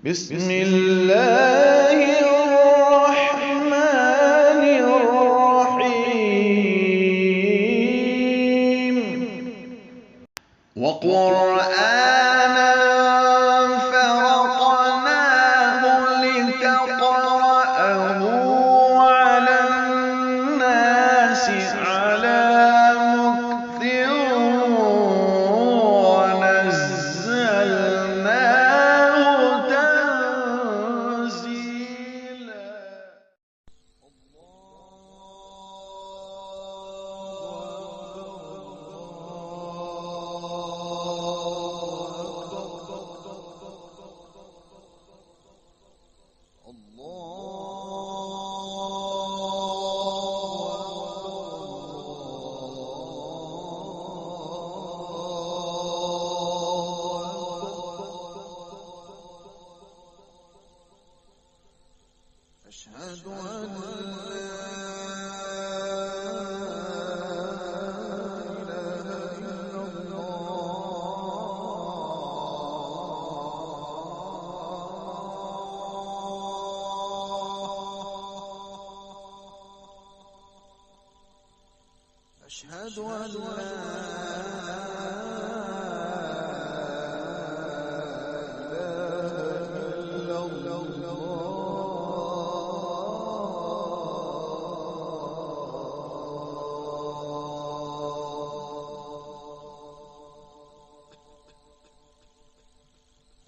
بسم الله الرحمن الرحيم وقرآنا فرقناه لتقرأه على الناس على مكث ونزلناه تنزيلا. أشهد أن لا إله إلا الله. أشهد أن لا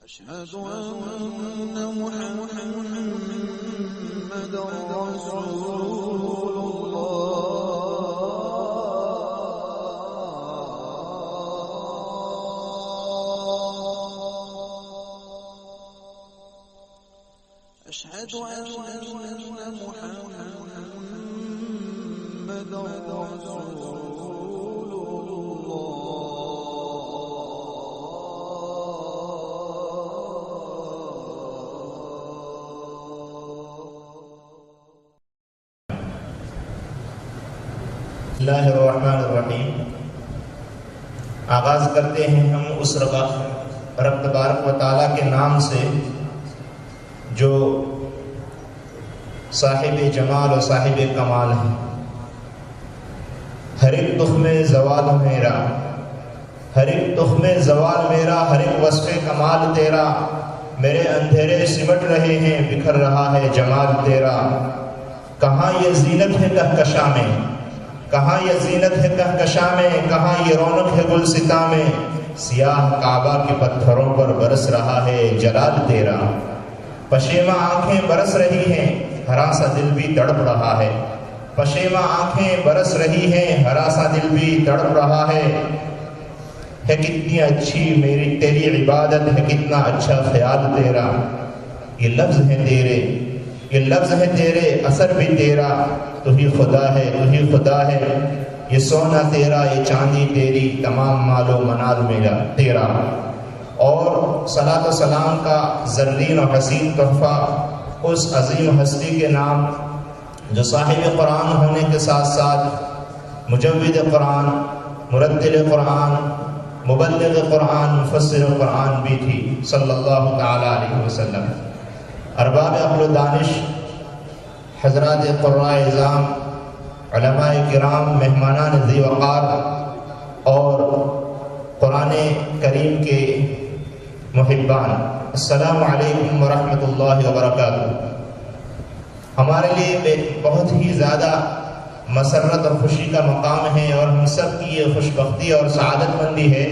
أشهد أن محمدا رسول الله. أشهد أن محمدا رسول الله. اللہ الرحمن الرحیم. آغاز کرتے ہیں ہم اس رب تبارک و تعالیٰ کے نام سے جو صاحب جمال و صاحب کمال ہے. ہر ایک تخم زوال میرا، ہر ایک تخم زوال میرا، ہر ایک وصف کمال تیرا. میرے اندھیرے سمٹ رہے ہیں، بکھر رہا ہے جمال تیرا. کہاں یہ زینت ہے کہکشاں میں، کہاں یہ زینت ہے کہکشاں میں، کہاں یہ رونق ہے گلستاں میں. سیاہ کعبہ کے پتھروں پر برس رہا ہے جلال تیرا. پشیماں آنکھیں برس رہی ہیں، ہرا سا دل بھی تڑپ رہا ہے. پشیماں آنکھیں برس رہی ہیں، ہرا سا دل بھی تڑپ رہا ہے. کتنی اچھی میری تیری عبادت ہے، کتنا اچھا خیال تیرا. یہ لفظ ہے تیرے، یہ لفظ ہے تیرے، اثر بھی تیرا. تو ہی خدا ہے، تو ہی خدا ہے. یہ سونا تیرا، یہ چاندی تیری، تمام مال و منال میرا تیرا. اور صلاۃ و سلام کا زرین و حسین تحفہ اس عظیم ہستی کے نام جو صاحب قرآن ہونے کے ساتھ ساتھ مجود قرآن، مرتل قرآن، مبلغ قرآن، مفسر قرآن بھی تھی صلی اللہ تعالی علیہ وسلم. ارباب عقل و دانش، حضرات قراء اعظام، علماء کرام، مہمانان ذی وقار اور قرآن کریم کے محبان، السلام علیکم ورحمۃ اللہ وبرکاتہ. ہمارے لیے بہت ہی زیادہ مسرت اور خوشی کا مقام ہے اور ہم سب کی یہ خوش بختی اور سعادت مندی ہے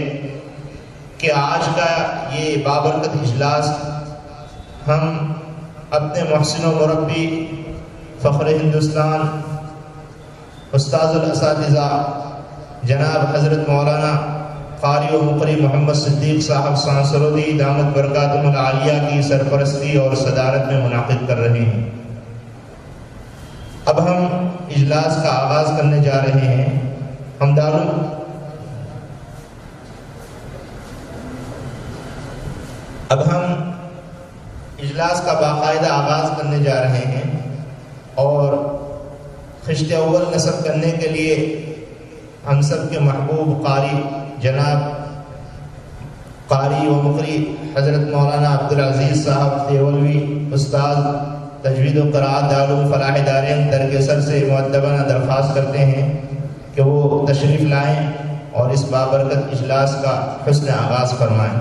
کہ آج کا یہ بابرکت اجلاس ہم اپنے محسن و مربی، فخر ہندوستان، استاذ الاساتذہ جناب حضرت مولانا قاری و مقری محمد صدیق صاحب سانسرودی دامت برکاتہم العالیہ کی سرپرستی اور صدارت میں منعقد کر رہے ہیں. اب ہم اجلاس کا آغاز کرنے جا رہے ہیں. اب ہم اجلاس کا باقاعدہ آغاز کرنے جا رہے ہیں اور خشت اول نصب کرنے کے لیے ہم سب کے محبوب قاری جناب कारी व मुकरी हज़रत मौलाना अब्दुल अजीज़ साहब देवलवी उस्ताद तजवीद व क़राअत दारुल फलाह दारैन दरकेसर से मुअद्दबाना दरख्वास्त करते हैं कि वो तशरीफ़ लाएँ और इस बाबरकत इजलास का हुस्न आगाज़ फरमाएँ।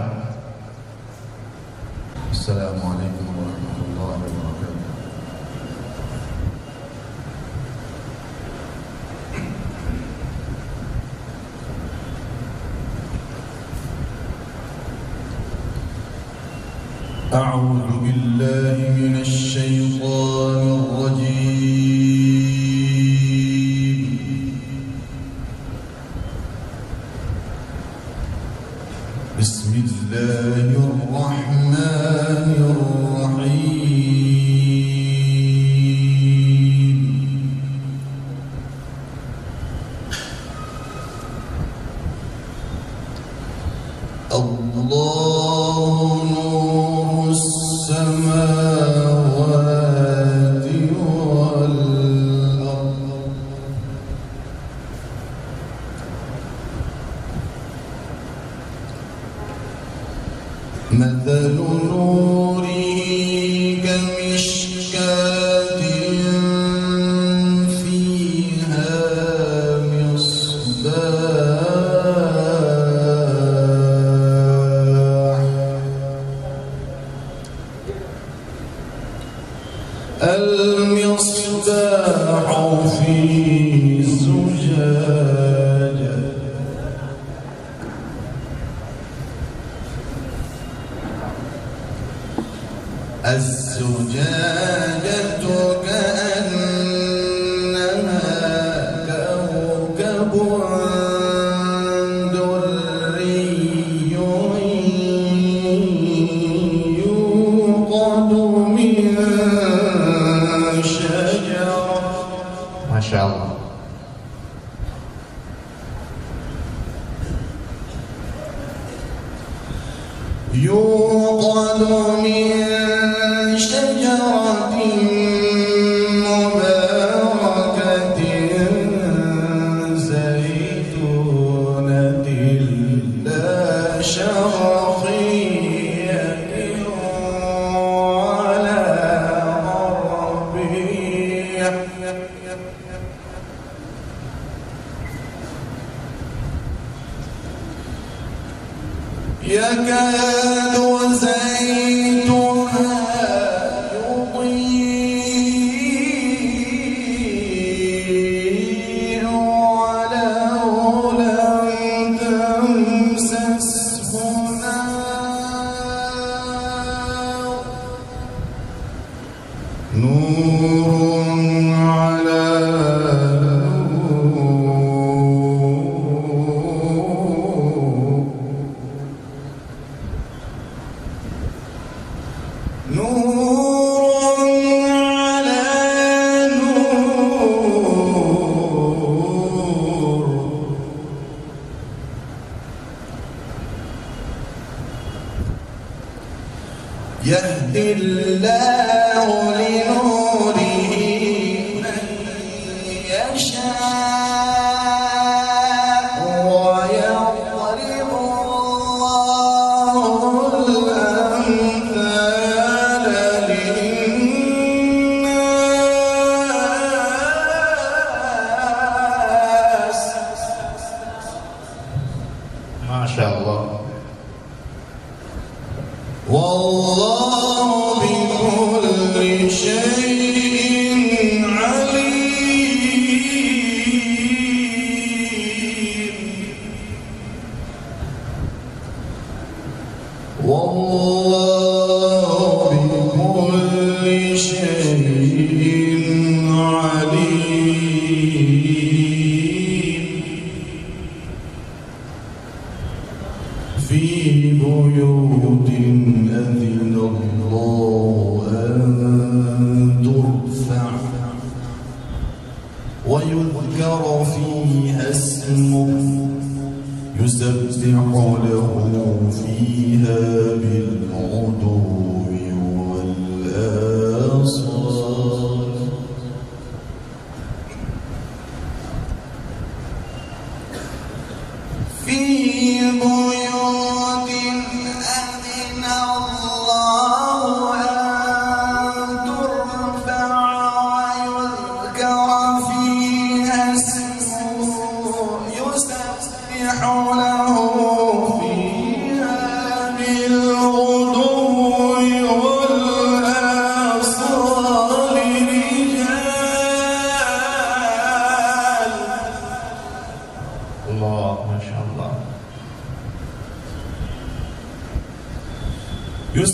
अस्सलामु अलैकुम व रहमतुल्लाहि व बरकातुहू। أعوذ بالله من الشيطان الرجيم. بسم الله الرحمن الرحيم. الله نور السماوات والأرض. مثل نوره كمشكاة فيها مصباح. المصباح في زجاجة. الزجاجة كأنها كوكب دري يوقد من شجرة. ما شاء الله. يوقد من شجرة مباركة زيتونة لا شرقية ولا غربية. يكاد زيتها يضيء ولو لم تمسسه نار. نور على نور على نور. يهدي الله لنوره من يشاء ويضرب الله الأمثال للناس. ما شاء الله. والله بكل شيء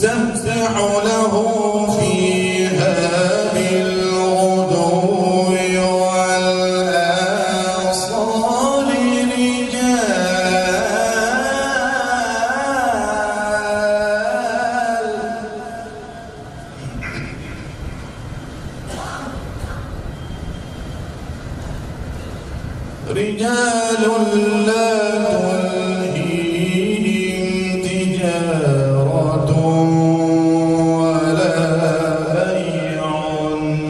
يسبح له فيها بالغدو والآصال رجال لا تلهيهم تجارة ولا بيع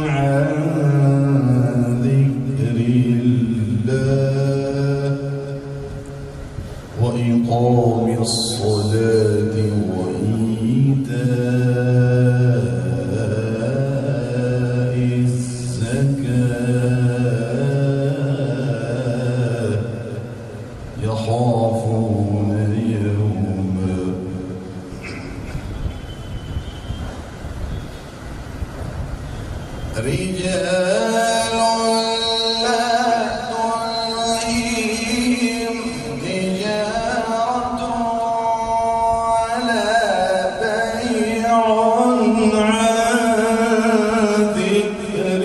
عن ذكر الله وإقام الصلاة وإيتاء الزكاة يخافون يوما رجال لا تلهيهم تجارة ولا بيع عن ذكر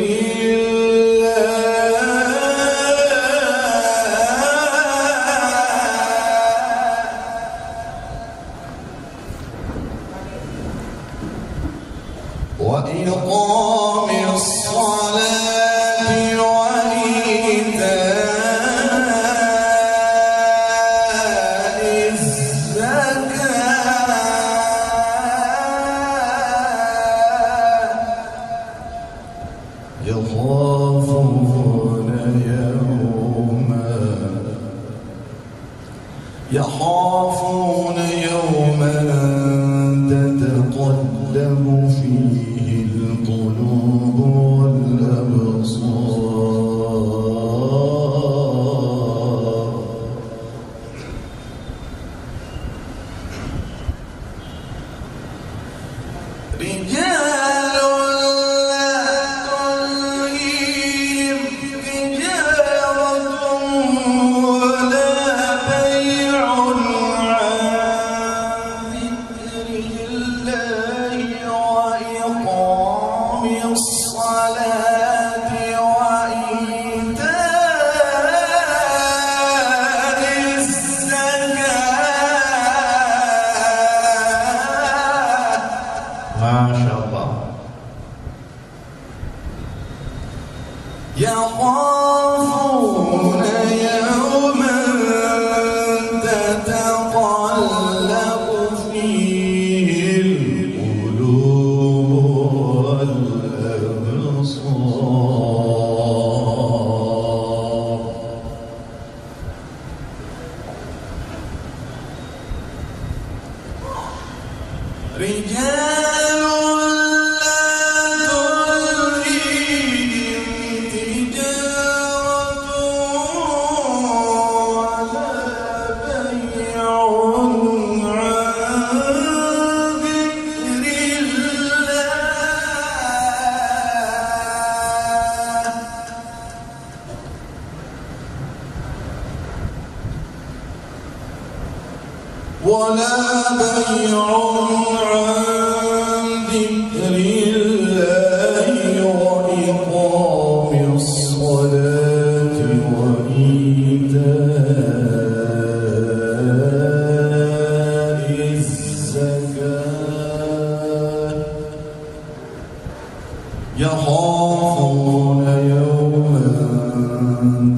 وإقام الصلاة وإيتاء الزكاة يخافون يوما تتقلب فيه القلوب والأبصار رجال لا تلهيهم تجارة ولا بيع عن ذكر الله وإقام الصلاة وإيتاء الزكاة ما شاء الله. يخافون يوما تتقلب فيه القلوب والأبصار رجال لا تلهيهم تجارة ولا بيع عن ذكر الله ولا بيع عن ذكر الله وإقام الصلاة وإيتاء الزكاة يخافون يوما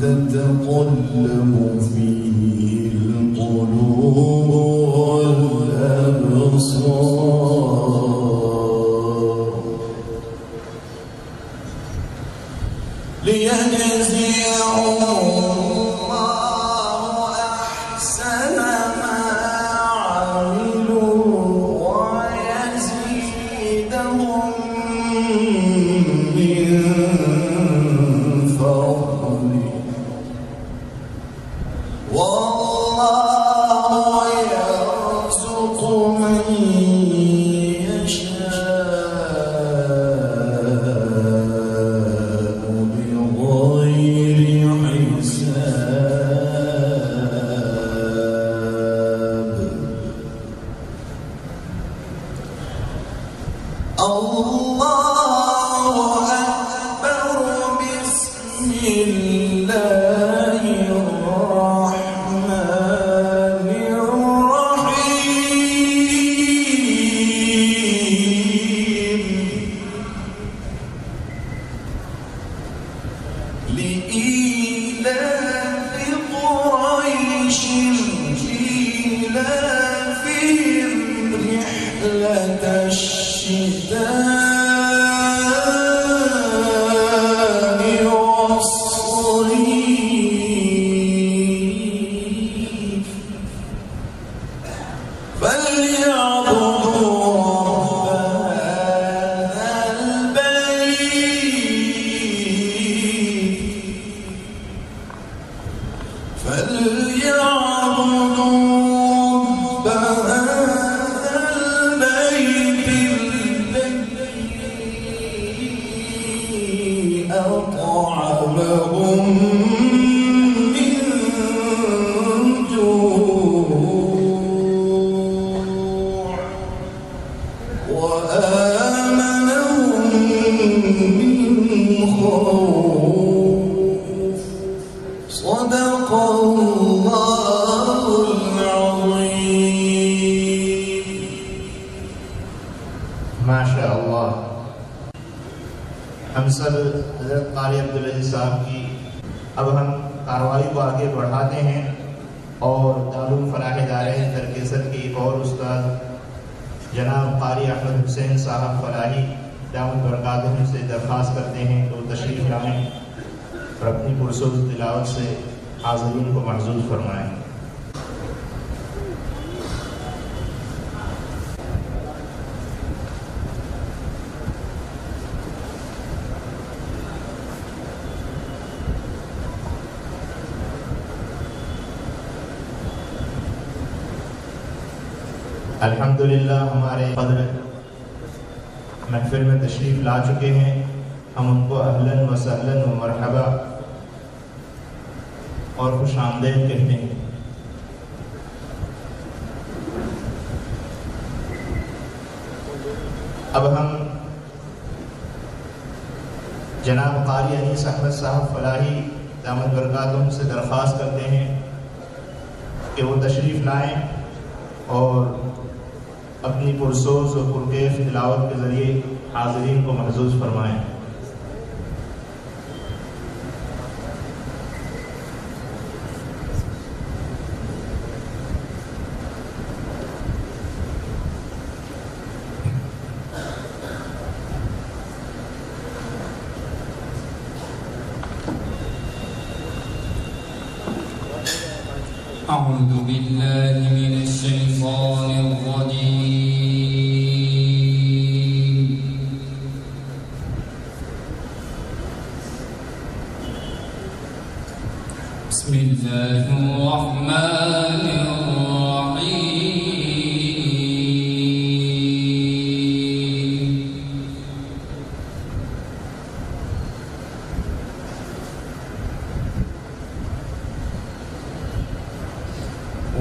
تتقلب فيه القلوب والأبصار ليجزيهم الله أحسن ما عملوا ويزيدهم من فضله والله يرزق من يشاء بغير حساب الله أكبر بسم الله الرحمن الرحيم لإيلاف قريش إيلافهم رحلة الشتاء والصيف فليعبدوا رب هذا البيت فليعبدوا رب هذا البيت الذي أطعمهم من جوع وآمنهم من خوف صدق الله العظيم माशा अल्लाह। हम सब हज़रत क़ारी अब्दुल अज़ीज़ साहब की अब हम कार्रवाई को आगे बढ़ाते हैं और दारुल फलाह दारैन तरकेसर के एक और उस्ताद जनाब क़ारी अहमद हुसैन साहब फलाही दामद बरकातुहू से दरख्वास्त करते हैं तो तशरीफ़ लाएं और अपनी पुरसुर तिलावत से हाज़रीन को महज़ूज़ फरमाएं। अल्हम्दुलिल्लाह हमारे क़द्र महफिल में तशरीफ़ ला चुके हैं, हम उनको अहलन व सहलन व मरहबा और खुश आमदीद कहते हैं। अब हम जनाब क़ारी अनीस अहमद साहब फलाही दामद बरकातुहू से दरख्वास्त करते हैं कि वो तशरीफ़ लाएँ और अपनी पुरसोज़ और पुरकैफ़ तिलावत के ज़रिए हाज़रीन को महज़ूज़ फरमाएँ। أعوذ بالله من الشيطان الرجيم بسم الله الرحمن الرحيم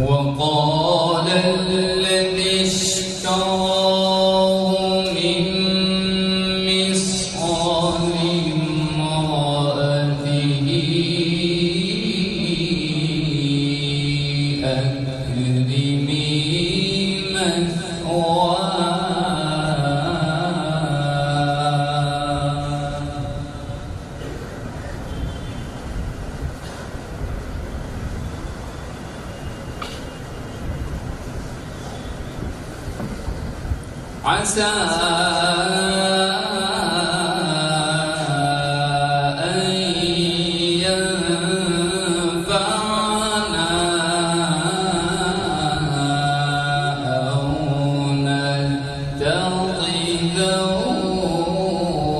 وقال الذي اشتراه من مصر لامرأته أكرمي مثواه عسى أن ينفعنا أو نتخذه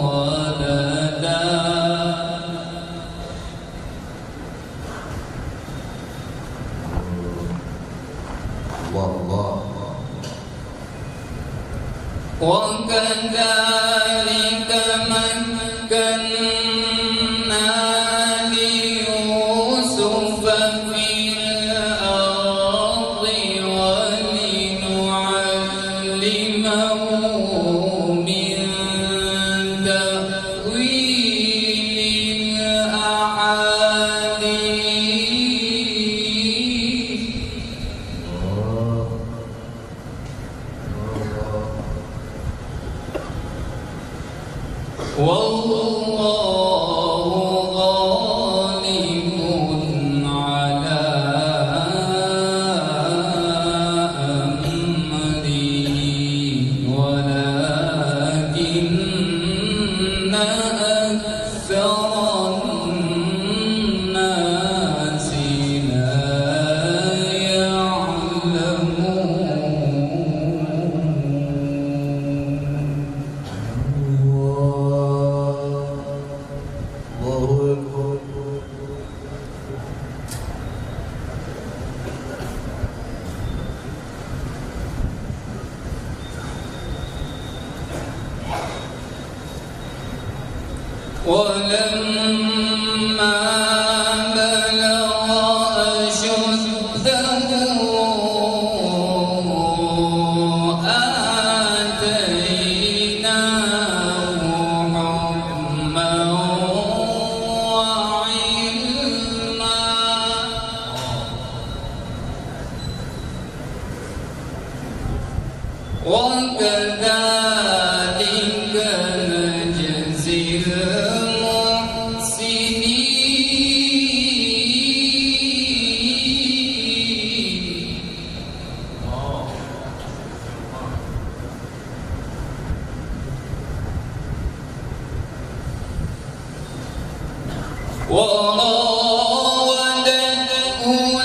ولدا والله وكذلك مكنا ليوسف في الأرض ولنعلمه من ولما بلغ أشده آتيناه حكما وعلما وكذلك نجزي وراودته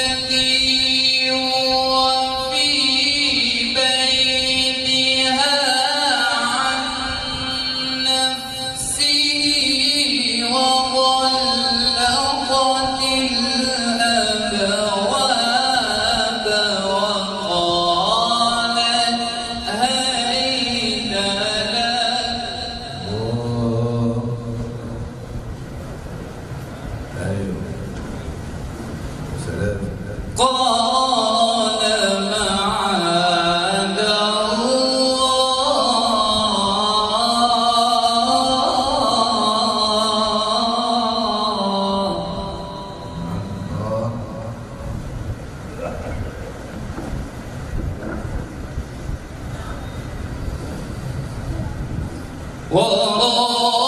التي هو في بيتها عن نفسه وغلقت الأبواب وقالت هيت لك قال معاذ الله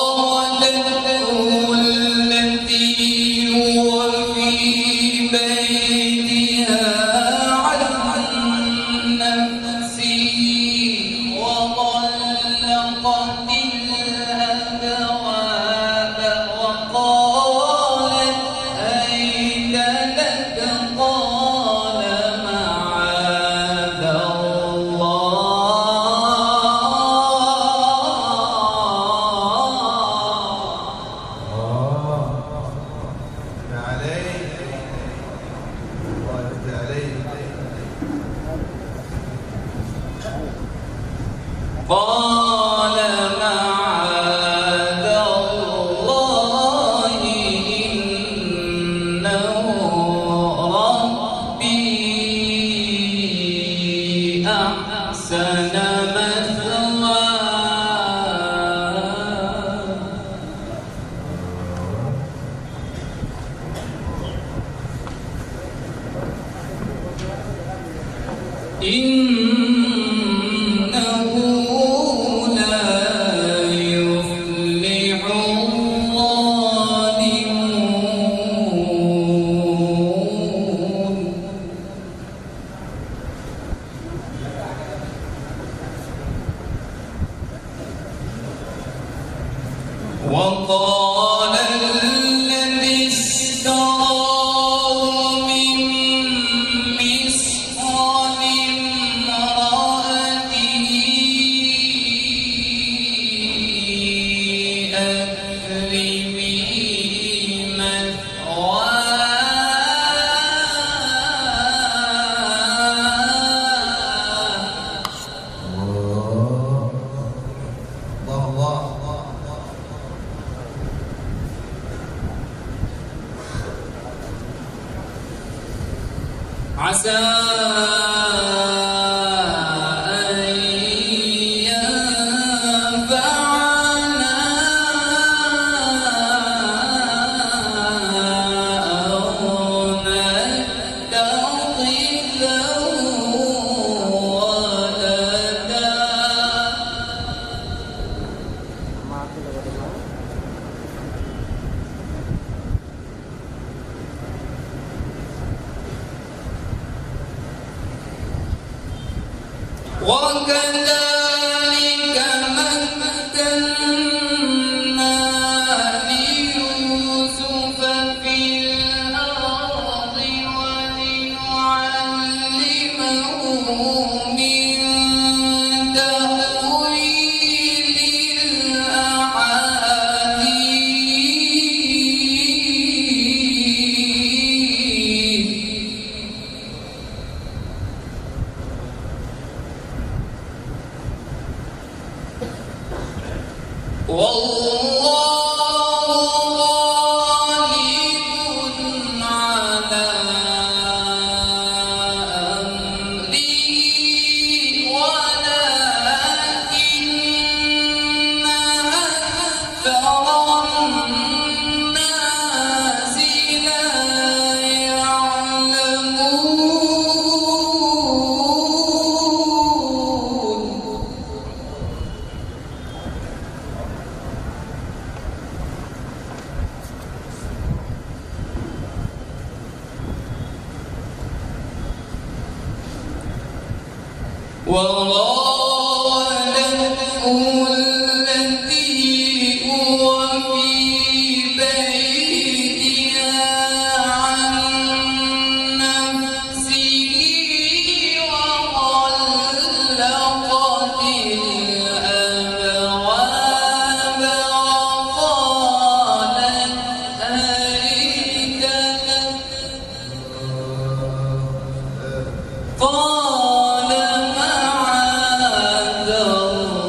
وراودته التي هو في بيتها عن نفسه وغلقت الأبواب وقالت هيت لك قال معاذ قال معاذ الله إنه ربي أحسن مثواي إنه لا يفلح الظالمون وقال الذي اشتراه من مصر لامرأته أكرمي عسى أن ينفعنا أو نتخذه ولدا وراودته التي هو في بيتها عن نفسه وغلقت الأبواب وقالت هيت لك قال معاذ الله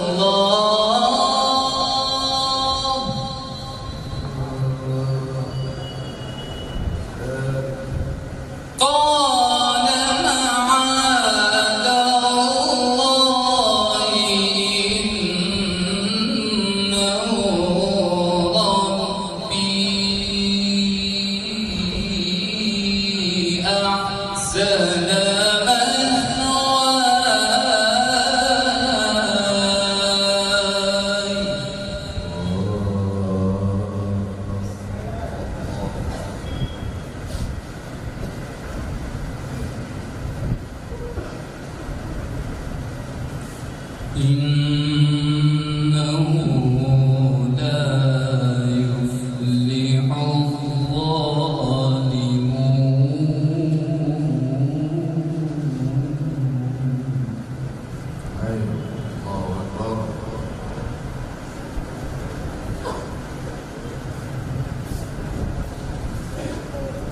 قال معاذ الله إنه ربي أحسن إنه لا يفلح الظالمون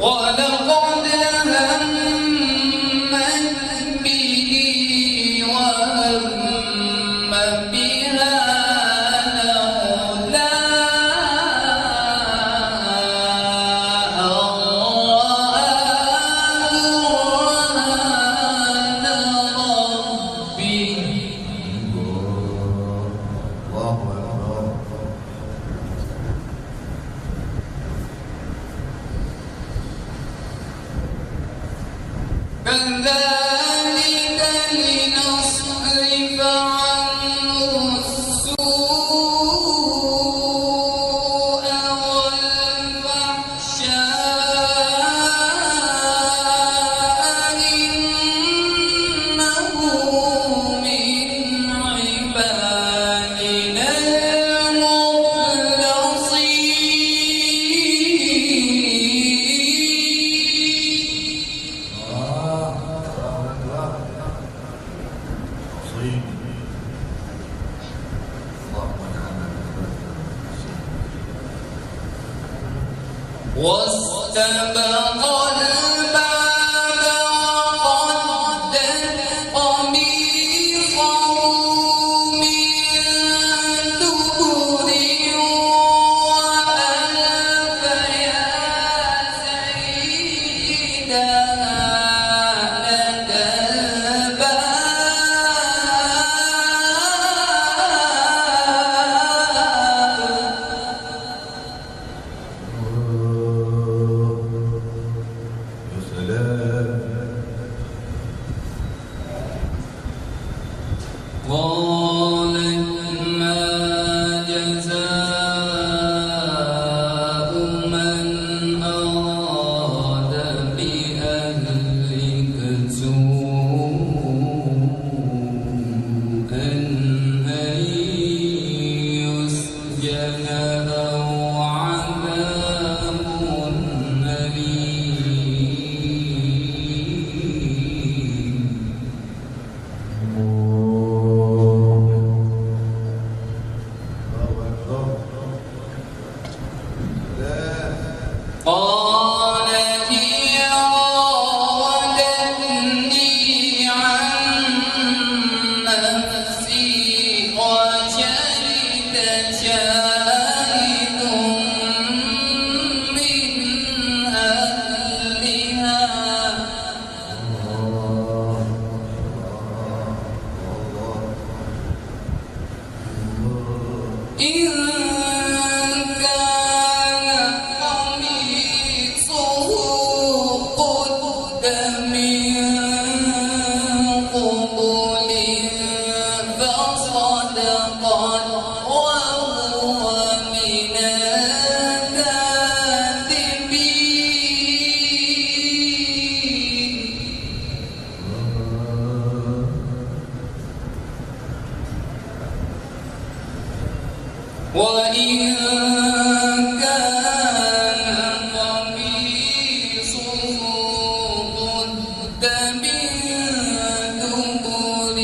ولقد همت به وهم بها لولا أن رآه كذلك لنصرف عنه السوء والفحشاء إنه من عبادنا واستبق الباب وقدت قميصه من دبر وألف يا سيدها لدى الباب إن كان قميصه قد من قبل فصدقت وهو من الكاذبين وإن كان قميصه قد من دبر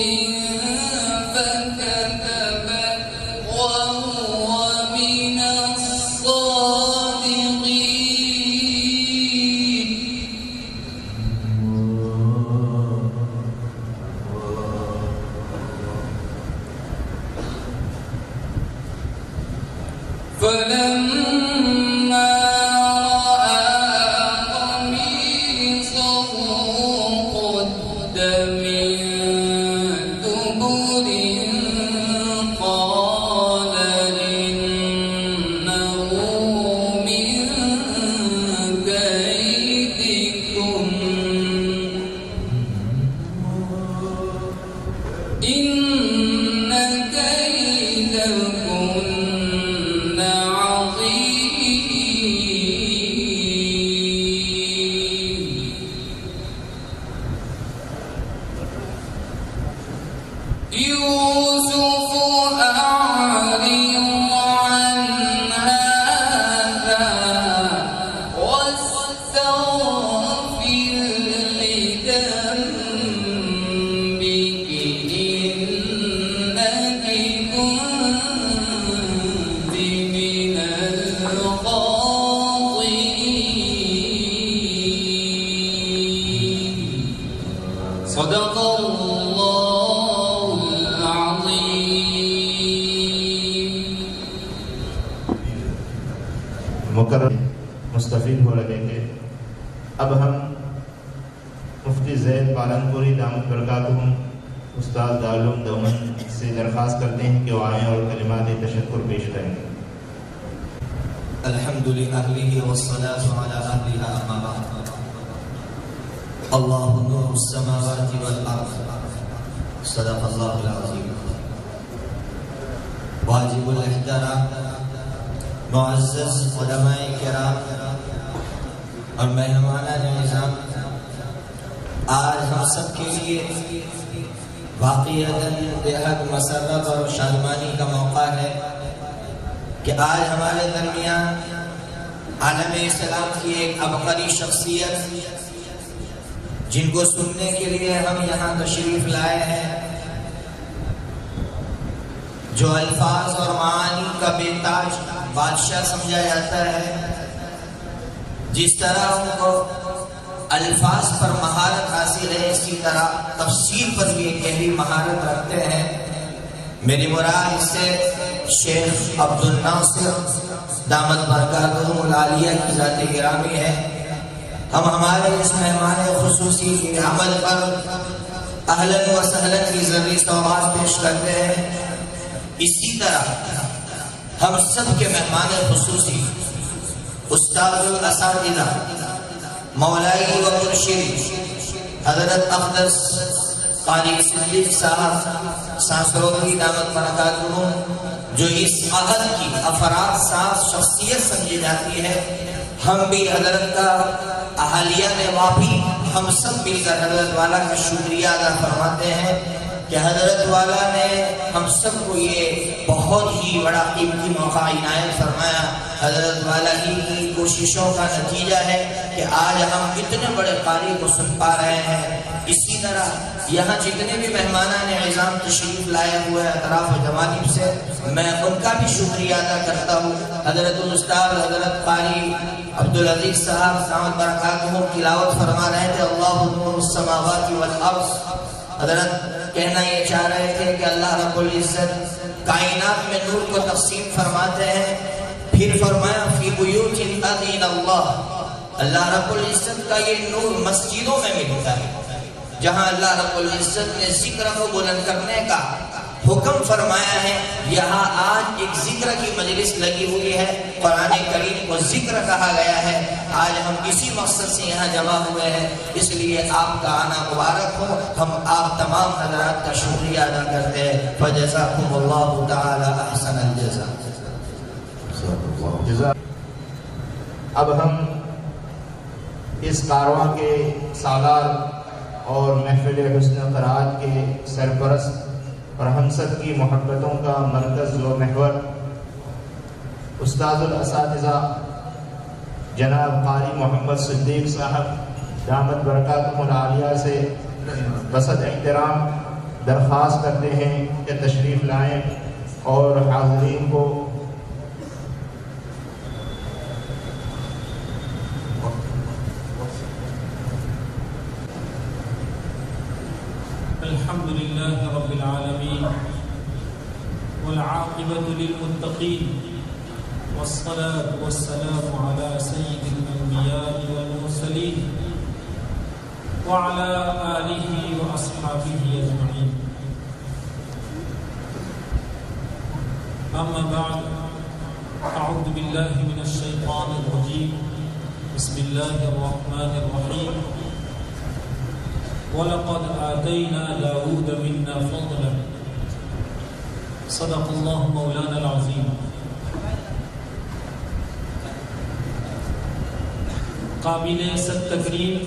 فكذبت وهو من الصادقين فلما رأى قميصه قد من دبر قال إنه من كيدكم إن كيدكن عظيم يوسف أعرض عن هذا واستغفر لذنبك إنك كنت من الخاطئين صدق الله العظيم مکرم مستفید ہو رہے تھے۔ اب ہم مفتی زید پالنپوری دامت برکاتہم استاد دارالعلوم دیوبند سے درخواست کرتے ہیں کہ وہ آئیں اور کلمات تشکر پیش کریں۔ الحمد لأهله والصلاة على أهلها أما بعد الله نور السماوات والأرض صدق الله العظيم واجب الاحترام معزز علماء کرام اور مہمانان نظام، آج ہم سب کے لیے واقعتاً بےحد مسرت اور شادمانی کا موقع ہے کہ آج ہمارے درمیان عالم اسلام کی ایک عبقری شخصیت جن کو سننے کے لیے ہم یہاں تشریف لائے ہیں، جو الفاظ اور معانی کا بے تاج بادشاہ سمجھا جاتا ہے، جس طرح ان کو الفاظ پر مہارت حاصل ہے اسی طرح تفسیر پر بھی ایک گہری مہارت رکھتے ہیں۔ میری مراد اس سے شیخ عبد الناصر دامت برکاتہم العالیہ کی ذات گرامی ہے۔ ہم ہمارے اس مہمان خصوصی کے عمل پر اہلاً و سہلاً کی ذری سوغات پیش کرتے ہیں۔ اسی طرح ہم سب کے مہمان خصوصی استاد الاساتذہ مولائی و مرشد حضرت اقدس قاری صدیق صاحب سانسروی دامت برکاتہم جو اس عہد کی افراد ساز شخصیت سمجھی جاتی ہے، ہم بھی حضرت کا اہلیہ میں واپی ہم سب مل کر حضرت والا کا شکریہ ادا فرماتے ہیں کہ حضرت والا نے ہم سب کو یہ بہت ہی بڑا قیمتی موقع عنایت فرمایا۔ حضرت والا ہی کی کوششوں کا نتیجہ ہے کہ آج ہم اتنے بڑے قاری کو سن پا رہے ہیں۔ اسی طرح یہاں جتنے بھی مہمانان عظام تشریف لائے ہوئے اطراف و جوانب سے میں ان کا بھی شکریہ ادا کرتا ہوں۔ حضرت الاستاذ حضرت قاری عبدالعزیز صاحب دامت برکاتہم تلاوت فرما رہے تھے اللہ نور السماوات والارض۔ حضرت کہنا یہ چاہ رہے تھے کہ اللہ رب العزت کائنات میں نور کو تقسیم فرماتے ہیں، پھر فرمایا فی بیوت اذن اللہ، اللہ رب العزت کا یہ نور مسجدوں میں ملتا ہے، جہاں اللہ رب العزت نے ذکر کو بلند کرنے کا حکم فرمایا ہے، یہاں آج ایک ذکر کی مجلس لگی ہوئی ہے، قرآن کریم کو ذکر کہا گیا ہے، آج ہم اسی مقصد سے یہاں جمع ہوئے ہیں، اس لیے آپ کا آنا مبارک ہو۔ ہم آپ تمام حضرات کا شکریہ ادا کرتے ہیں۔ فجزاکم اللہ تعالی احسن الجزاء۔ اب ہم اس کارواں کے سالار اور محفل حسن قرآن کے سرپرست اور ہم سب کی محبتوں کا مرکز و محور استاد الاساتذہ جناب قاری محمد صدیق صاحب دامت برکاتہ العالیہ سے بسط احترام درخواست کرتے ہیں کہ تشریف لائیں اور حاضرین کو الحمد لله رب العالمين والعاقبة للمتقين والصلاة والسلام على سيد الأنبياء والمرسلين وعلى آله وأصحابه أجمعين. أما بعد، أعوذ بالله من الشيطان الرجيم. بسم الله الرحمن الرحيم. وَلَقَدْ آتَيْنَا دَاوُودَ مِنَّا فَضْلًا. صدق اللہ مولانا العظیم. قابل صد تکریم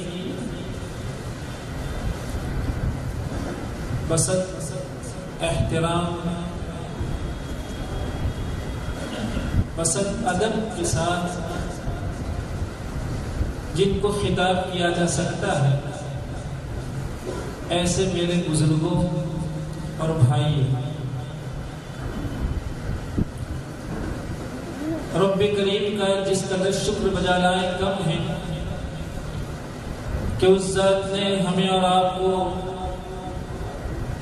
بسط احترام بسط ادب کے ساتھ جن کو خطاب کیا جا سکتا ہے، ایسے میرے بزرگوں اور بھائی، رب کریم کا جس قدر شکر بجا لائے کم ہے کہ اس ذات نے ہمیں اور آپ کو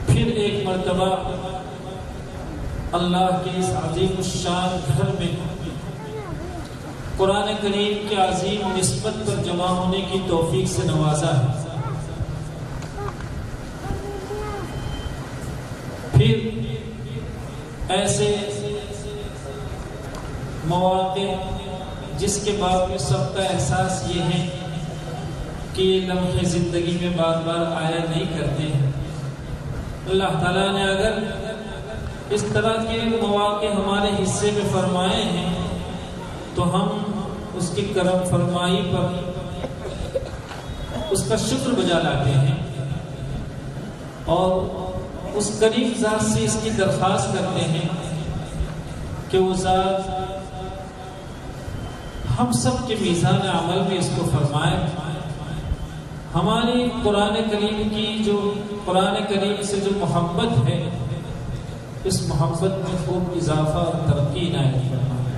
پھر ایک مرتبہ اللہ کے اس عظیم الشان گھر میں قرآن کریم کے عظیم نسبت پر جمع ہونے کی توفیق سے نوازا ہے۔ پھر ایسے مواقع جس کے بعد میں سب کا احساس یہ ہے کہ یہ لمحے زندگی میں بار بار آیا نہیں کرتے ہیں۔ اللہ تعالیٰ نے اگر اس طرح کے مواقع ہمارے حصے میں فرمائے ہیں تو ہم اس کی کرم فرمائی پر اس کا شکر بجا لاتے ہیں اور اس کریم ذات سے اس کی درخواست کرتے ہیں کہ وہ ذات ہم سب کے میزان عمل میں اس کو فرمائے، ہماری قرآن کریم کی جو قرآن کریم سے جو محبت ہے اس محبت میں خوب اضافہ اور ترقی عنایت فرمائے۔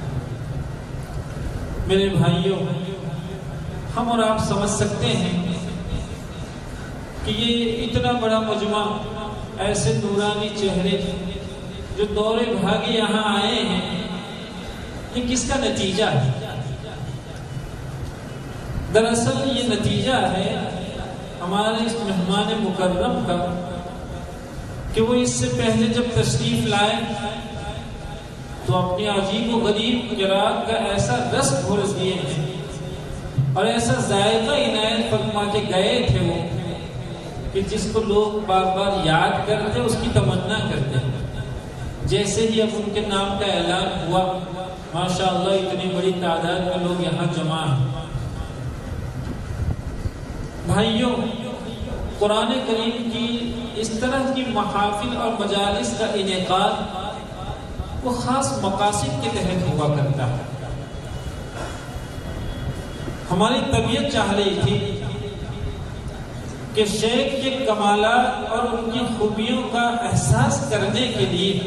میرے بھائیوں، ہم اور آپ سمجھ سکتے ہیں کہ یہ اتنا بڑا مجمع، ایسے نورانی چہرے جو دورے بھاگے یہاں آئے ہیں، یہ کس کا نتیجہ ہے؟ دراصل یہ نتیجہ ہے ہمارے اس مہمان مکرم کا کہ وہ اس سے پہلے جب تشریف لائے تو اپنی عجیب و غریب قرات کا ایسا رس گھول دیے ہیں اور ایسا ذائقہ عنایت فرما کے گئے تھے وہ کہ جس کو لوگ بار بار یاد کرتے اس کی تمنا کرتے ہیں۔ جیسے ہی اب ان کے نام کا اعلان ہوا، ماشاءاللہ اتنی بڑی تعداد میں لوگ یہاں جمع ہیں۔ بھائیوں، قرآن کریم کی اس طرح کی محافل اور مجالس کا انعقاد وہ خاص مقاصد کے تحت ہوا کرتا ہے۔ ہماری طبیعت چاہ رہی تھی کہ شیخ کے کمالات اور ان کی خوبیوں کا احساس کرنے کے لیے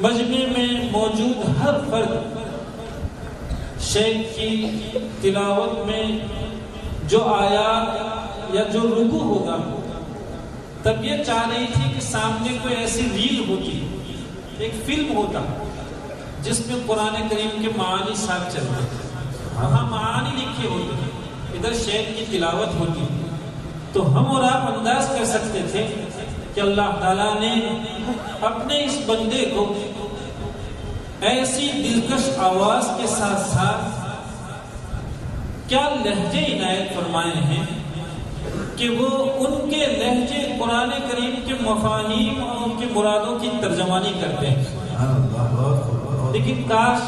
مجمع میں موجود ہر فرد شیخ کی تلاوت میں جو آیات یا جو رکوع ہوگا، طبیعت چاہ رہی تھی کہ سامنے کوئی ایسی ریل ہوتی، ایک فلم ہوتا جس میں قرآن کریم کے معانی ساتھ چلتے تھے، وہاں معانی لکھے ہوتے تھے، ادھر شیخ کی تلاوت ہوتی، تو ہم اور آپ انداز کر سکتے تھے کہ اللہ تعالیٰ نے اپنے اس بندے کو ایسی دلکش آواز کے ساتھ ساتھ کیا لہجے عنایت فرمائے ہیں کہ وہ ان کے لہجے قرآن کریم کے مفاہیم اور ان کے مرادوں کی ترجمانی کرتے ہیں. لیکن کاش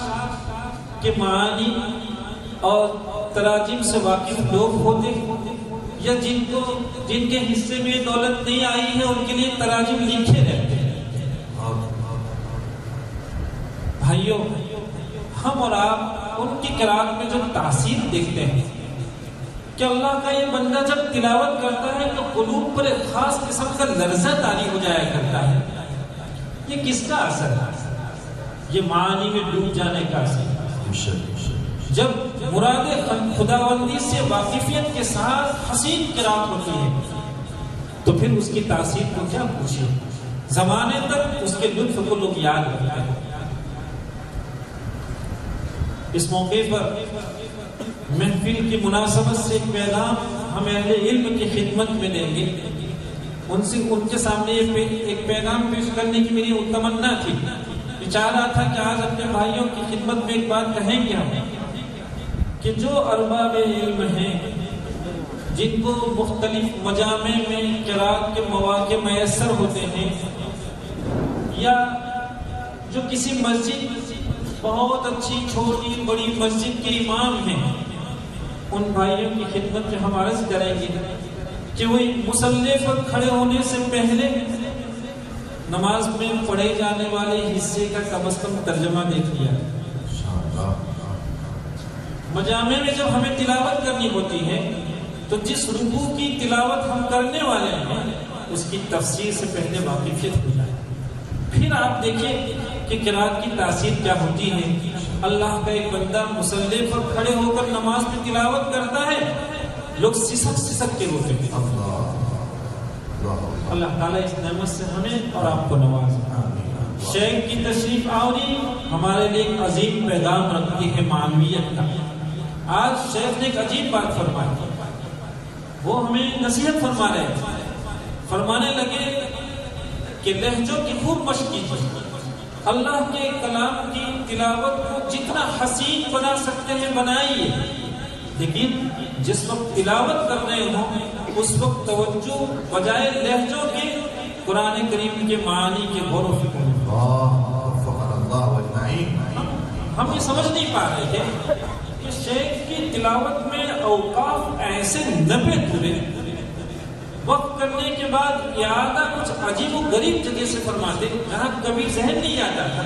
کہ معانی اور تراجم سے واقف لوگ ہوتے یا جن کے حصے میں دولت نہیں آئی ہے ان کے لیے تراجم لکھے رہتے ہیں. بھائیوں، ہم اور آپ ان کی قرات میں جو تاثیر دیکھتے ہیں کہ اللہ کا یہ بندہ جب تلاوت کرتا ہے تو قلوب پر ایک خاص قسم کا لرزہ طاری ہو جایا کرتا ہے. یہ کس کا اثر ہے؟ یہ معانی میں ڈوب جانے کا اثر. جب مراد خداوندی سے واقفیت کے ساتھ حسین قرات ہوتی ہے تو پھر اس کی تاثیر کو کیا پوچھے، زمانے تک اس کے لطف کو لوگ یاد رکھتے ہیں. اس موقع پر محفل کی مناسبت سے ایک پیغام ہم اہل علم کی خدمت میں دیں گے. ان کے سامنے ایک پیغام پیش کرنے کی میری تمنا تھی. چاہ رہا تھا کہ آج اپنے بھائیوں کی خدمت میں ایک بات کہیں گے ہم کہ جو ارباب علم ہیں جن کو مختلف مجامع میں قرات کے مواقع میسر ہوتے ہیں یا جو کسی مسجد بہت اچھی چھوٹی بڑی مسجد کے امام ہیں، ان بھائیوں کی خدمت میں ہم عرض کریں گے کہ وہ مصلی پر کھڑے ہونے سے پہلے نماز میں پڑھے جانے والے حصے کا کم از کم ترجمہ دیکھ لیا. مجامع میں جب ہمیں تلاوت کرنی ہوتی ہے تو جس رکوع کی تلاوت ہم کرنے والے ہیں اس کی تفسیر سے پہلے واقفیت ہو جائے. پھر آپ دیکھیں کہ قرات کی تاثیر کیا ہوتی ہے. اللہ کا ایک بندہ مصلی پر کھڑے ہو کر نماز میں تلاوت کرتا ہے، لوگ سسک سسک کے روتے ہیں. اللہ تعالیٰ اس نعمت سے ہمیں اور آپ کو نوازے. شیخ کی تشریف آوری ہمارے لیے ایک عظیم پیغام رکھتی ہے معنویت کا. آج شیخ نے ایک عجیب بات فرمائی. وہ ہمیں نصیحت فرما رہے ہیں، فرمانے لگے کہ لہجوں کی خوب مشق کیجیے، اللہ کے کلام کی تلاوت کو جتنا حسین بنا سکتے ہیں بنائیے، لیکن جس وقت تلاوت کر رہے ہوں اس وقت توجہ بجائے لہجوں کے قرآن کریم کے معانی کے غور و فکر میں. ہم یہ سمجھ نہیں پا رہے تھے کہ شیخ کی تلاوت میں اوقاف ایسے نبے دھرے وقت کرنے کے بعد اعادہ کچھ عجیب و غریب جگہ سے فرماتے جہاں کبھی ذہن نہیں آتا تھا.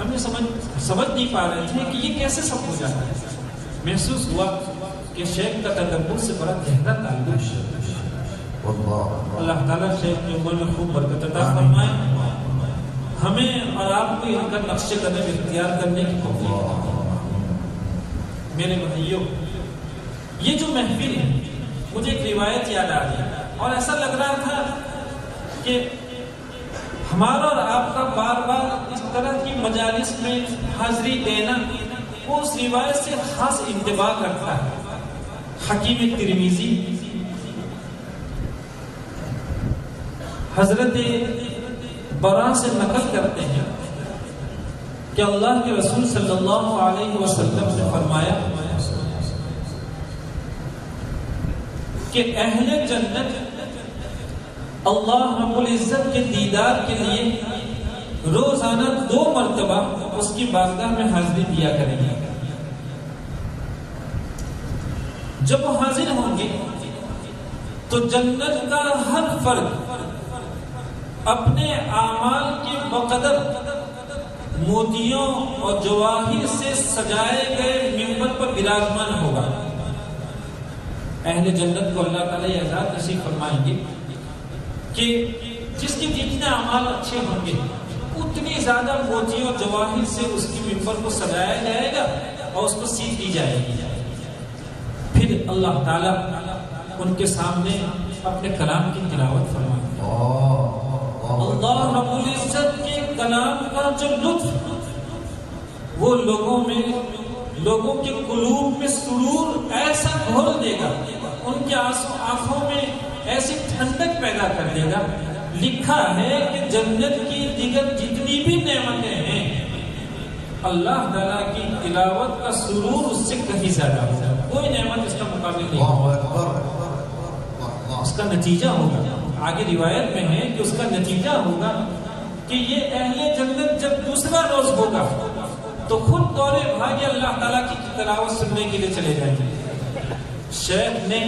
ہم یہ سمجھ نہیں پا رہے تھے کہ یہ کیسے سب ہو جاتا ہے. محسوس ہوا کہ شیخ کا تدبر سے بڑا گہرا تعلق ہے. اللہ تعالیٰ شیخ کی عمر میں خوب برکت عطا فرمائے، ہمیں اور آپ کو ان کا نقش قدم اختیار کرنے کی توفیق. میرے بھائیوں، یہ جو محفل ہے مجھے ایک روایت یاد آ رہی ہے اور ایسا لگ رہا تھا کہ ہمارا اور آپ کا بار بار اس طرح کی مجالس میں حاضری دینا وہ اس روایت سے خاص انتباہ کرتا ہے. حکیم ترمذی حضرت برا سے نقل کرتے ہیں کہ اللہ کے رسول صلی اللہ علیہ وسلم نے فرمایا کہ اہل جنت اللہ رب العزت کے دیدار کے لیے روزانہ 2 مرتبہ اس کی بارگاہ میں حاضری دیا کریں گے. جب وہ حاضر ہوں گے تو جنت کا ہر فرد اپنے اعمال کے بقدر موتیوں اور جواہر سے سجائے گئے ممبر پر براجمان ہوگا. اہل جنت کو اللہ تعالیٰ یہ اعزاز نصیب فرمائیں گے کہ جس کے جتنے اعمال اچھے ہوں گے اتنی زیادہ موتیوں اور جواہر سے اس کی ممبر کو سجایا جائے گا اور اس کو سیٹ دی جائے گی. پھر اللہ تعالیٰ ان کے سامنے اپنے کلام کی تلاوت فرمائیں گے. اللہ رب العزت کے کلام کا جو لطف وہ لوگوں کے قلوب میں سرور ایسا گھول دے گا، ان کے آنکھوں میں ایسی ٹھنڈک پیدا کر دے گا. لکھا ہے کہ جنت کی دیگر جتنی بھی نعمتیں ہیں اللہ تعالیٰ کی تلاوت کا سرور اس سے کہیں زیادہ ہوگا، کوئی نعمت اس کا مقابل نہیں ہوگا۔ اس کا نتیجہ ہوگا، آگے روایت میں ہے کہ اس کا نتیجہ ہوگا کہ یہ اہل جنت جب دوسرا روز ہوگا تو خود دورے بھاگے اللہ تعالیٰ کی تلاوت سننے کے لیے چلے جائیں گے۔ شیخ نے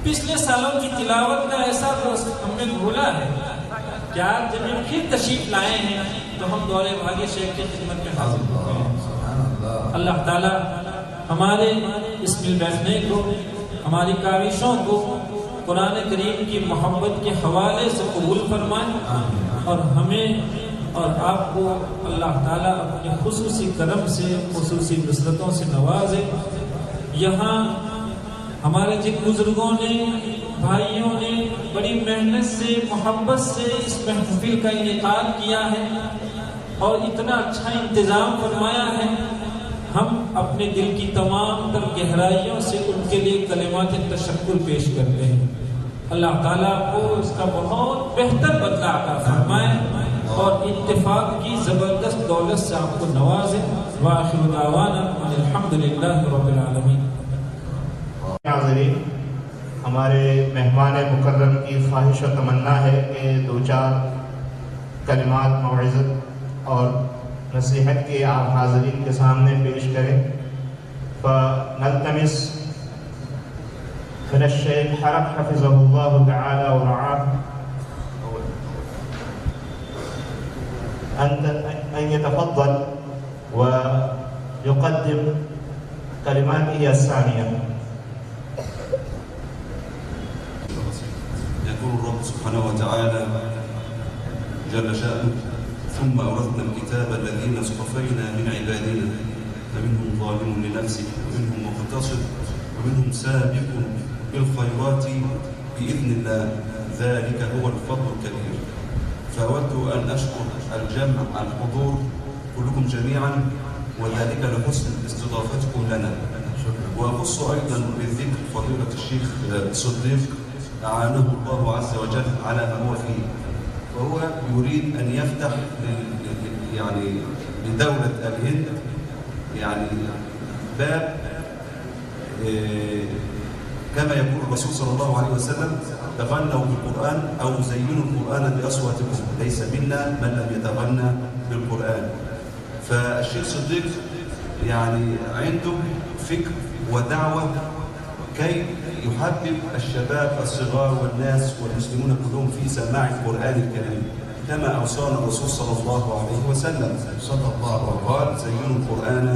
پچھلے سالوں کی تلاوت کا ایسا روز ہم نے بھولا ہے کہ آج جب ہم پھر تشریف لائے ہیں تو ہم دورے بھاگے شیخ کی خدمت میں حاضر ہوئے ہیں۔ اللہ تعالیٰ ہمارے اس مل بیٹھنے کو، ہماری کاوشوں کو قرآن کریم کی محبت کے حوالے سے قبول فرمائے اور ہمیں اور آپ کو اللہ تعالیٰ اپنے خصوصی کرم سے، خصوصی نصرتوں سے نوازے۔ یہاں ہمارے جن بزرگوں نے، بھائیوں نے بڑی محنت سے، محبت سے اس محفل کا انعقاد کیا ہے اور اتنا اچھا انتظام فرمایا ہے، ہم اپنے دل کی تمام تر گہرائیوں سے ان کے لیے کلمات تشکر پیش کرتے ہیں۔ اللہ تعالیٰ کو اس کا بہت بہتر بدلہ عطا فرمائے اور اتفاق کی زبردست دولت سے آپ کو نوازے۔ وآخر دعوانا ان الحمدللہ رب العالمین۔ حاضرین، ہمارے مہمان مکرم کی خواہش و تمنا ہے کہ دو چار کلمات موعظت اور نصیحت کے آپ حاضرین کے سامنے پیش کریں۔ فنلتمس من الشیخ حرب حفظہ اللہ تعالی ورعاه أن يتفضل ويقدم كلماته الثانية۔ يقول الرب سبحانه وتعالى جل شأنه: ثم أورثنا الكتاب الذين اصطفينا من عبادنا فمنهم ظالم لنفسه ومنهم مقتصد ومنهم سابق بالخيرات بإذن الله ذلك هو الفضل الكبير. فأود أن أشكر الجمع الحضور كلكم جميعا وذلك لحسن استضافتكم لنا، وأخص أيضا بالذكر فضيلة الشيخ صديق أعانه الله عز وجل على ما هو فيه، وهو يريد أن يفتح يعني لدولة الهند يعني باب كما يقول الرسول صلى الله عليه وسلم: تغنوا بالقرآن أو زينوا القرآن بأصواتكم، ليس منا من لم يتغنى بالقرآن. فالشيخ صديق يعني عنده فكر ودعوة كي يحبب الشباب الصغار والناس والمسلمون كلهم في سماع القرآن الكريم كما أوصانا الرسول صلى الله عليه وسلم وقال: زينوا القرآن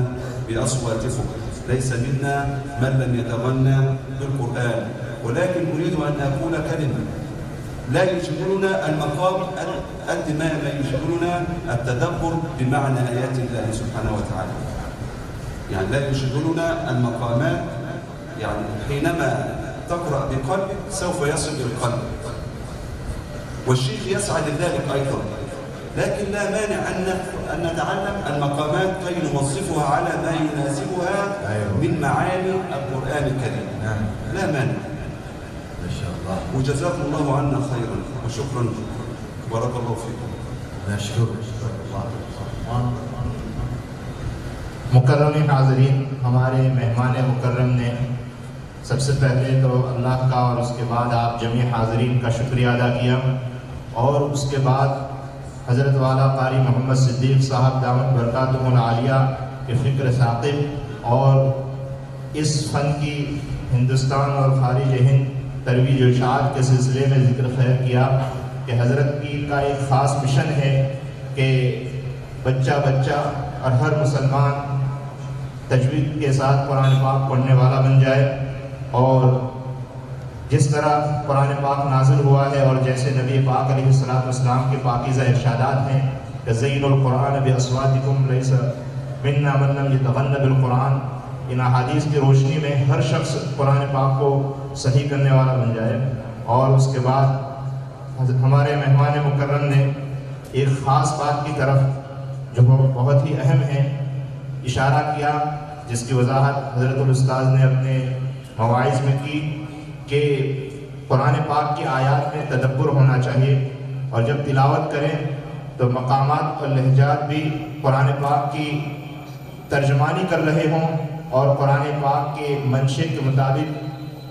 بأصواتكم، ليس منا من لم يتغنى بالقرآن. ولكن أريد أن أقول كلمة: لا يشغلنا المقام قد ما يشغلنا التدبر بمعنى آيات الله سبحانه وتعالى. يعني لا يشغلنا المقامات، يعني حينما تقرأ بقلب سوف يصل إلى القلب، والشيخ يسعى لذلك أيضا، لكن لا مانع أن نتعلم المقامات كي نوظفها على ما يناسبها من معاني القرآن الكريم. لا مانع ما شاء الله. وجزاكم الله عنا خيرا وشكرا، بارك الله فيكم. نشكر الله. مکرم حاضرین، ہمارے مہمان مکرم نے سب سے پہلے تو اللہ کا اور اس کے بعد آپ جميع حاضرین کا شکریہ ادا کیا، اور اس کے بعد حضرت والا قاری محمد صدیق صاحب دامت برکاتہم العالیہ کے فکر ثاقب اور اس فن کی ہندوستان اور خارج ہند ترویج و اشاعت کے سلسلے میں ذکر خیر کیا کہ حضرت کی کا ایک خاص مشن ہے کہ بچہ بچہ اور ہر مسلمان تجوید کے ساتھ قرآن پاک پڑھنے والا بن جائے، اور جس طرح قرآن پاک نازل ہوا ہے اور جیسے نبی پاک علیہ السلام کے پاکیزہ ارشادات ہیں کہ زینوا القرآن بأصواتکم لیس منا من لم یتغن بالقرآن، ان احادیث کی روشنی میں ہر شخص قرآن پاک کو صحیح کرنے والا بن جائے۔ اور اس کے بعد ہمارے مہمان مکرم نے ایک خاص بات کی طرف جو بہت ہی اہم ہے اشارہ کیا، جس کی وضاحت حضرت الاستاذ نے اپنے مواعظ میں کی کہ قرآن پاک کی آیات میں تدبر ہونا چاہیے، اور جب تلاوت کریں तो मकामात और लहजात भी कुरान पाक की तर्जमानी कर रहे हों और कुरान पाक के मंशे के मुताबिक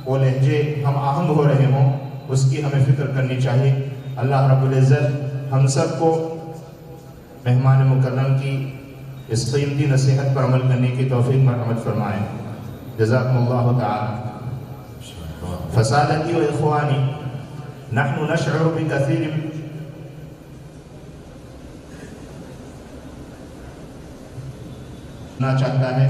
वो लहजे हम आहंग हो रहे हों, उसकी हमें फ़िक्र करनी चाहिए। अल्लाह रब्बुल इज़्ज़त हम सब को मेहमान मुकर्रम की इस कीमती नसीहत पर अमल करने की तौफीक मरहमत फरमाए। जज़ाकुमुल्लाहु तआला। फसादती व इख़वानी नहनु नशअरु बिकसीर ना चाहता है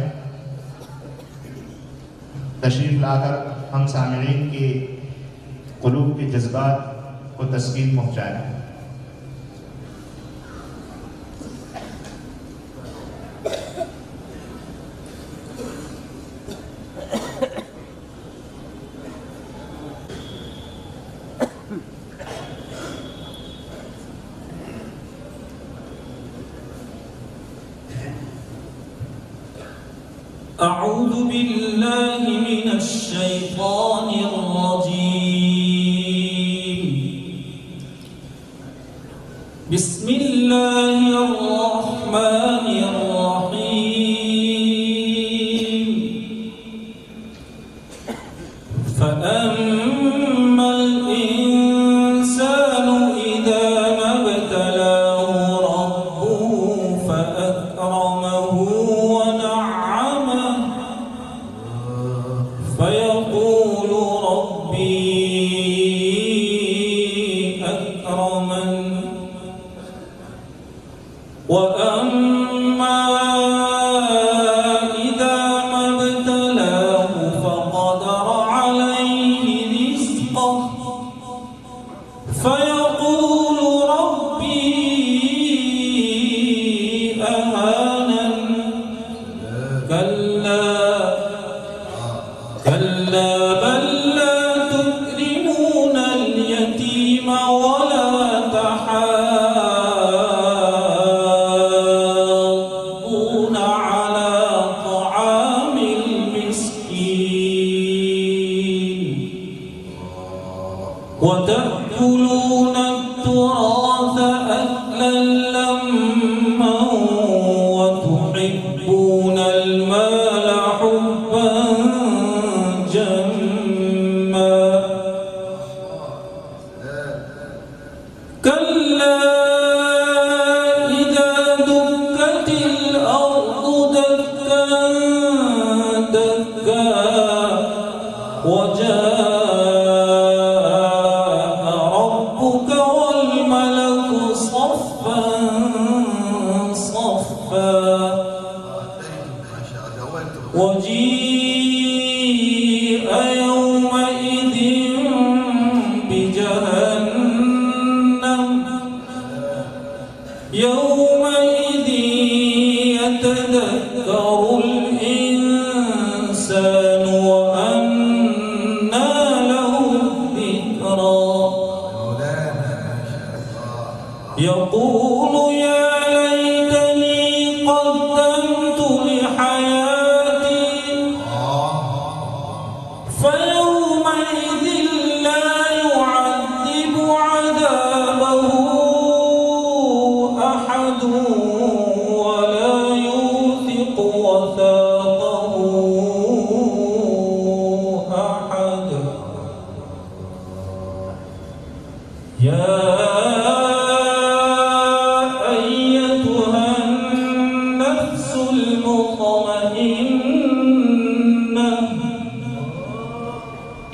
तशरीफ़ लाकर हम सामिईन के क़ुलूब के जज्बात को तस्कीन पहुँचाए। أعوذ بالله من الشيطان الرجيم. بسم الله الرحمن الرحيم. فأما الإنسان إذا ما ابتلاه ربه فأكرمه ونعمه فيقول ربي أكرمن. وأما إذا ما ابتلاه فقدر عليه رزقه فيقول ربي أهانن. كلا بل لا تكرمون اليتيم ولا تحاضون على طعام المسكين وتأكلون التراث أكلا لما وتحبون المال حبا جما. كلا إذا دكت الأرض دكا دكا وجاء ربك والملك صفا صفا وجيء يومئذ بجهنم يومئذ يتذكر الإنسان وأنى له الذكرى يقول يا ليتني قدمت لحياتي فيومئذ لا يعذب عذابه أحد ولا يوثق وثاقه أحد. يا أيتها النفس المطمئنة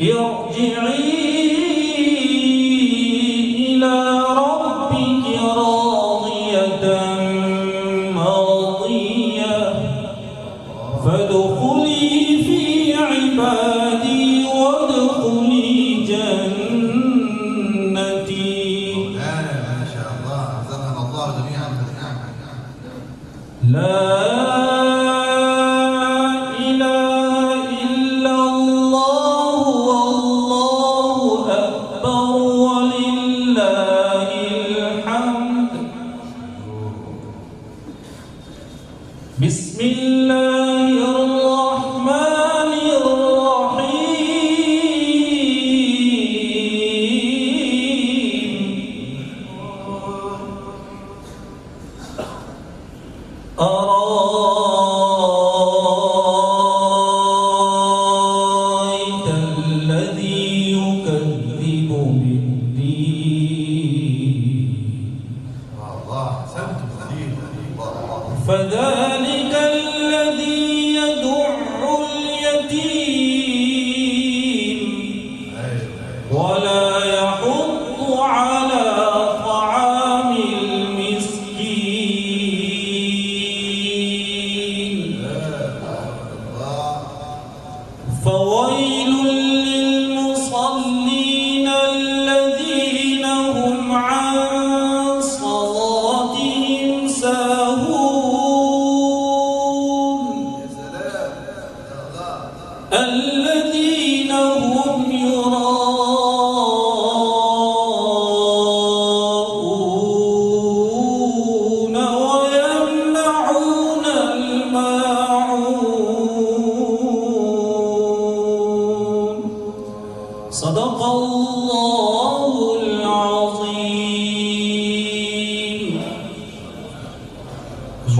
ارجعي إلى ربك راضية مرضية فادخلي في عبادي وادخلي جنتي. ما شاء الله رزقنا الله جميعا بالنعم. لا إله إلا الله والله أكبر ولله الحمد. بسم الله الرحمن الرحيم. أرأيت الذي يكذب بالدين الله أحسنتم جميل الله فذلك الذي يدع اليتيم ولا يحض على طعام المسكين فويل للمصلين الذين هم عن صلاتهم ساهون الذين هم يراءون ويمنعون الماعون صدق الله العظيم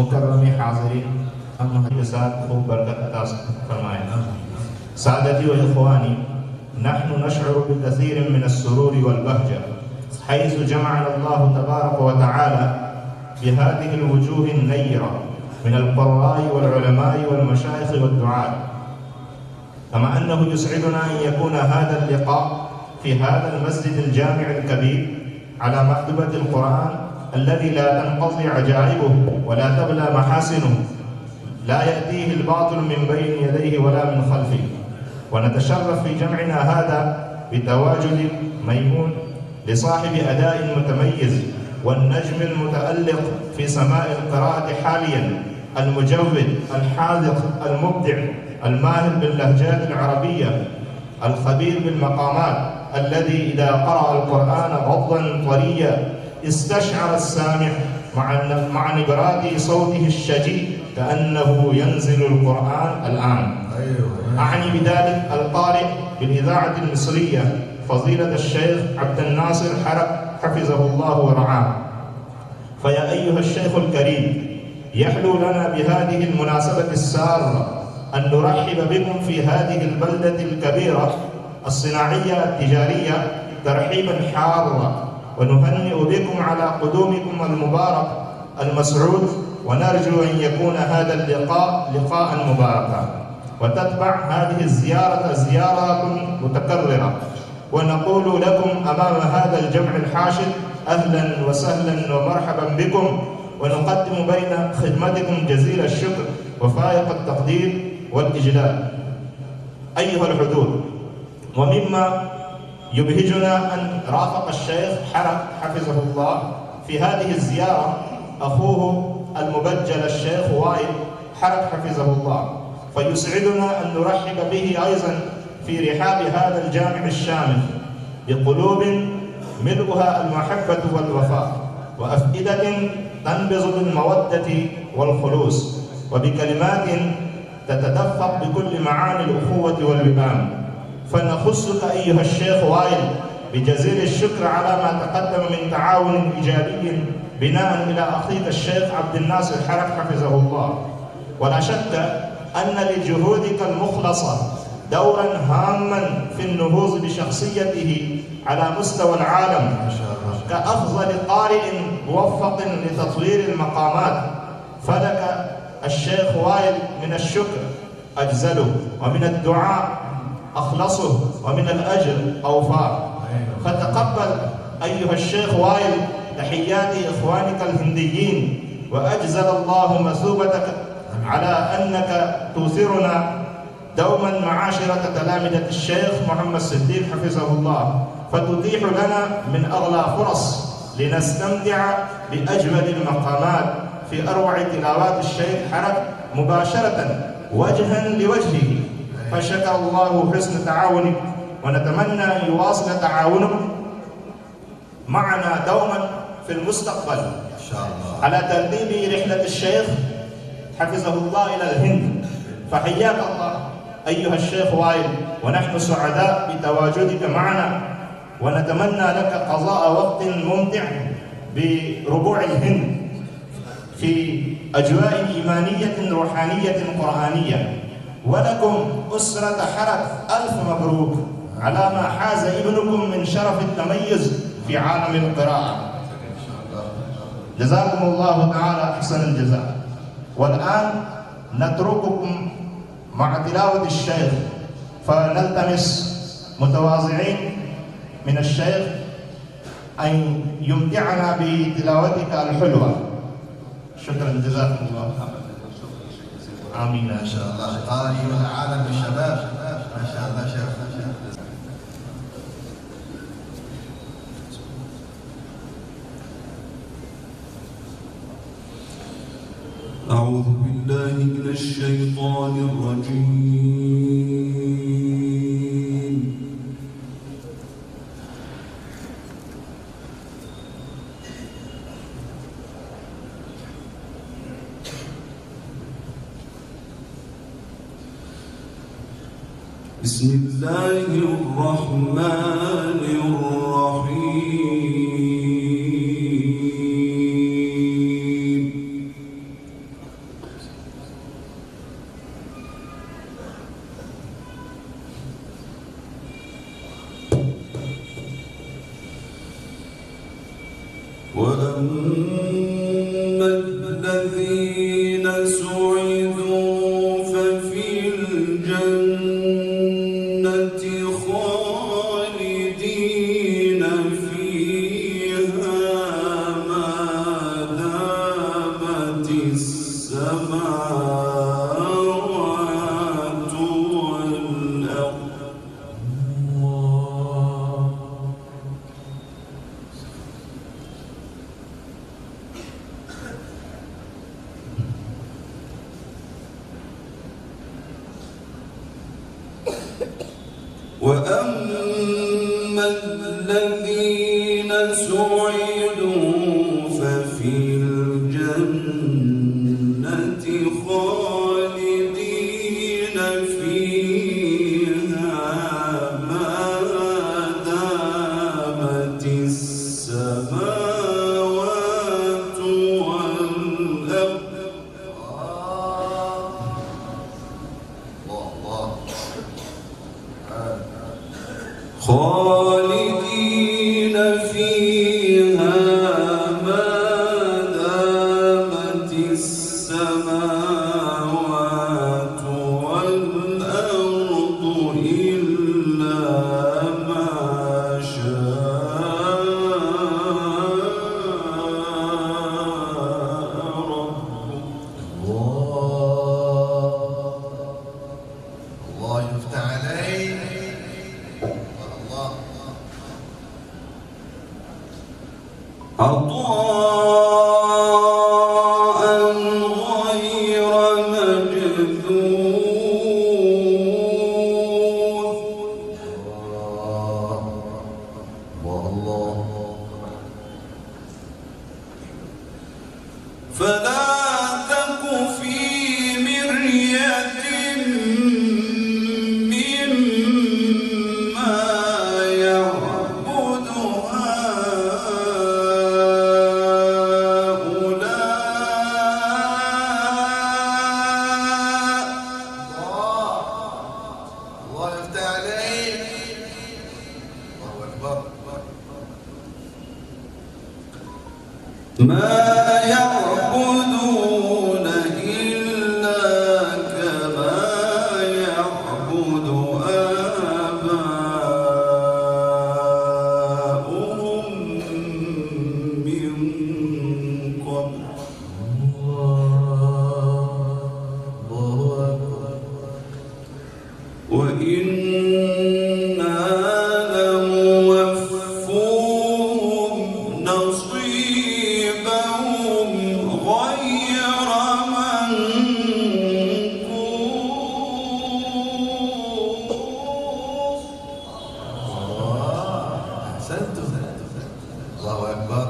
मुकर्रम हाज़िरीन हम हमारे साथ खूब बरकत अता फरमाए। सादती व इख़वानी नहनु नशअरु बिकसीर मिन अस्सुरूर वल बहजा حيث جمعنا الله تبارك وتعالى بهذه الوجوه النيرة من القراء والعلماء والمشايخ والدعاة، كما أنه يسعدنا أن يكون هذا اللقاء في هذا المسجد الجامع الكبير على مأدبة القرآن الذي لا تنقضي عجائبه ولا تبلى محاسنه، لا يأتيه الباطل من بين يديه ولا من خلفه. ونتشرف في جمعنا هذا بتواجد ميمون لصاحب أداء متميز والنجم المتألق في سماء القراءة حاليا، المجود الحاذق المبدع الماهر باللهجات العربية الخبير بالمقامات، الذي إذا قرأ القرآن غضا طريا استشعر السامع مع نبرات صوته الشجي كأنه ينزل القرآن الآن. أعني بذلك القارئ بالإذاعة المصرية فضيلة الشيخ عبد الناصر حرب حفظه الله ورعاه. فيا أيها الشيخ الكريم، يحلو لنا بهذه المناسبة السارة أن نرحب بكم في هذه البلدة الكبيرة الصناعية التجارية ترحيبا حارا، ونهنئ بكم على قدومكم المبارك المسعود، ونرجو أن يكون هذا اللقاء لقاء مباركا، وتتبع هذه الزيارة زيارات متكررة، ونقول لكم أمام هذا الجمع الحاشد أهلا وسهلا ومرحبا بكم، ونقدم بين خدمتكم جزيل الشكر وفائق التقدير والإجلال. أيها الحضور، ومما يبهجنا أن رافق الشيخ حرب حفظه الله في هذه الزيارة أخوه المبجل الشيخ وائل حرب حفظه الله، فيسعدنا أن نرحب به أيضا في رحاب هذا الجامع الشامل بقلوب ملؤها المحبة والوفاء، وأفئدة تنبض بالمودة والخلوص، وبكلمات تتدفق بكل معاني الأخوة والوئام. فنخصك أيها الشيخ وائل بجزيل الشكر على ما تقدم من تعاون إيجابي بناء إلى أخيك الشيخ عبد الناصر حرب حفظه الله. ولا شك أن لجهودك المخلصة دورا هاما في النهوض بشخصيته على مستوى العالم كأفضل قارئ موفق لتطوير المقامات. فلك الشيخ وائل من الشكر أجزله، ومن الدعاء أخلصه، ومن الأجر أوفاه. فتقبل أيها الشيخ وائل تحيات إخوانك الهنديين، وأجزل الله مثوبتك على أنك توثرنا دوما معاشرة تلامذة الشيخ محمد صديق حفظه الله، فتتيح لنا من أغلى فرص لنستمتع بأجمل المقامات في أروع تلاوات الشيخ حرب مباشرة وجها لوجهه. فشكر الله حسن تعاونك، ونتمنى أن يواصل تعاونك معنا دوما في المستقبل إن شاء الله على ترتيب رحلة الشيخ حفظه الله إلى الهند. فحياك الله أيها الشيخ وائل، ونحن سعداء بتواجدك معنا، ونتمنى لك قضاء وقت ممتع بربوع الهند في أجواء إيمانية روحانية قرآنية، ولكم أسرة حرك ألف مبروك على ما حاز ابنكم من شرف التميز في عالم القراءة. جزاكم الله تعالى أحسن الجزاء. والآن نترككم مع تلاوة الشيخ، فنلتمس متواضعين من الشيخ أن يمتعنا بتلاوتك الحلوة. شكرا جزاكم الله. آمين. ما شاء الله قارئ العالم بالشباب، ما شاء الله شيخ. أعوذ بالله من الشيطان الرجيم. بسم الله الرحمن الرحيم. وأما الذين سعدوا ففي الجنة خالدين فيها ما دامت السماوات والأرض. وأما الذين سعدوا ففي الجنة خالدين فيها ما دامت السماوات والأرض. خالدين فيها ما دامت السماوات والأرض إلا ما شاء ربك. الله يفتح عليك. الله عطاء غير مجذوذ. الله فلا تك في مرية مما يعبد الله يفتح عليك. الله أكبر. ما يعبدون إلا كما يعبد آباؤهم من قبل. وإنا لموفوهم نصيبهم غير منقوص. أحسنتم. الله أكبر.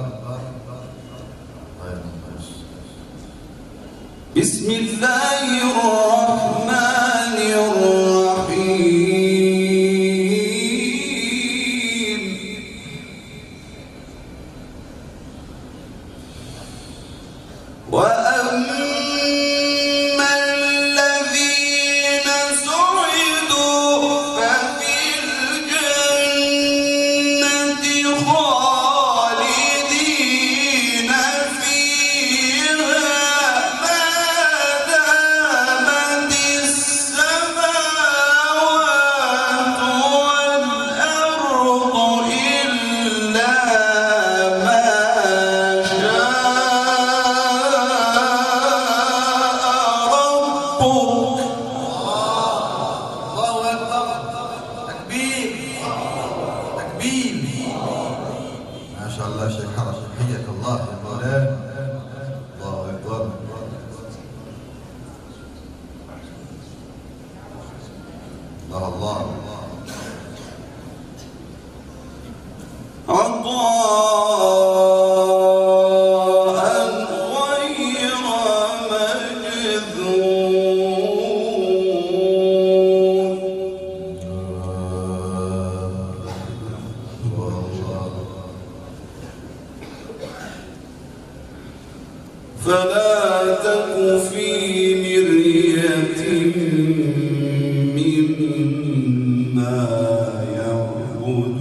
بسم الله الرحمن الرحيم. وأما الذين سعدوا ففي الجنة خالدين فيها ما دامت السماوات والأرض إلا ما شاء ربك. الله أكبر. تكبير تكبير. ما شاء الله شيخ حرش، حياك الله يا مولانا. الله أكبر. الله الله. عطاء غير مجذوذ. فلا تك في مرية مما يعبد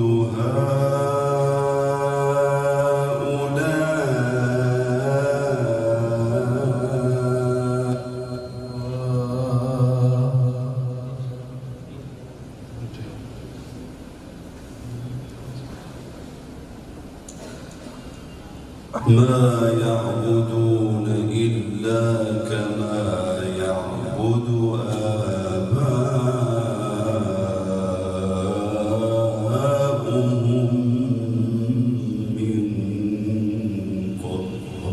ما يعبدون إلا كما يعبد آباؤهم من قبل.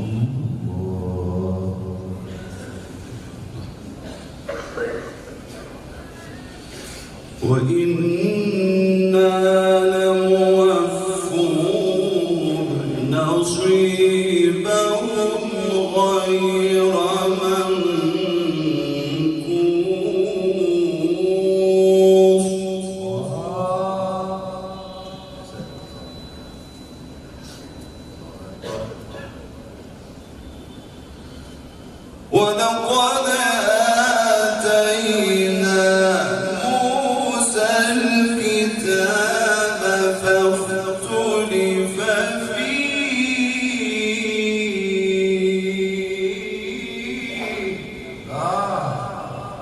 وإنا لموفوهم نصيبهم غير منقوص. ولقد آتينا موسى الكتاب فاختلف فيه.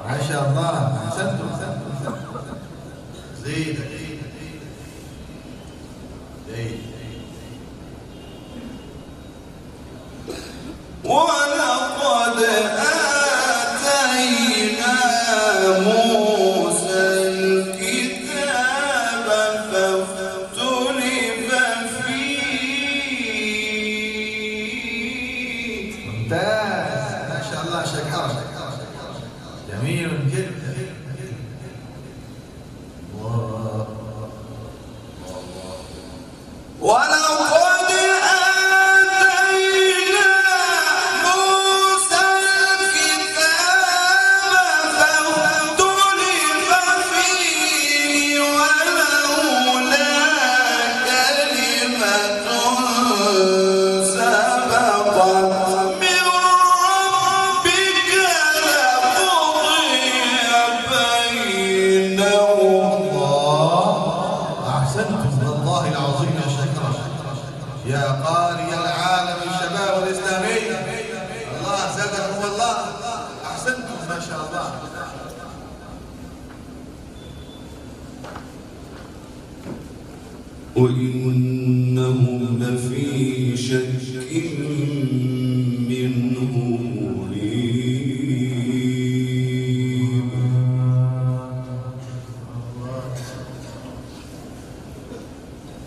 ما شاء الله. أحسنتم. زيد زيد. ولقد آتينا موسى الكتاب فاختلف فيه. ممتاز. ما شاء الله شيخ حرش. جميل جدا. الله. ولقد آتينا موسى الكتاب فاختلف فيه ولولا كلمة سبقت من ربك لقضي بينهم. أحسنتم والله العظيم يا شيخ حرش. يا قارئ العالم الشباب الإسلامي، الله زادكم والله. أحسنتم ما شاء الله. وإنهم لفي شك منه مريب.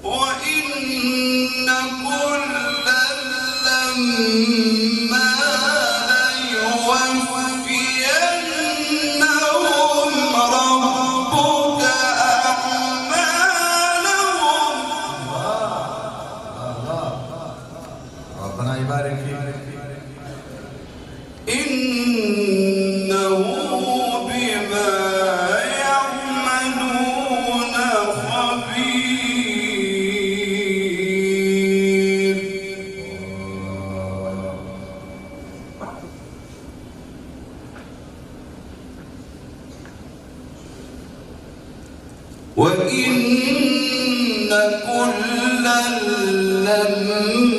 وإن كلا لما ليوفينهم ربك أعمالهم. ربنا يبارك فيك. إنه بما يعملون خبير. وإن كلا لما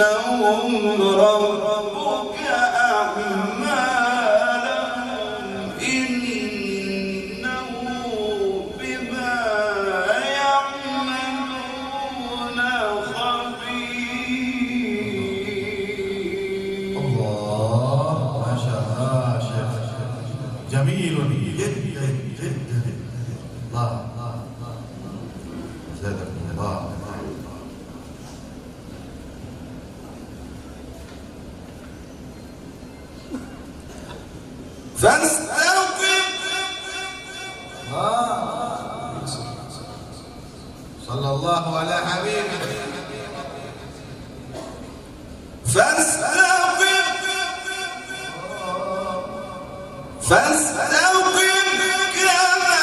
ليوفينهم ربك أعمالهم إنه بما يعملون خبير. الله ما شاء الله شيخ جميل جدا جدا. الله زادكم الله. فاستقم صلى الله على حبيبه. فاستقم كما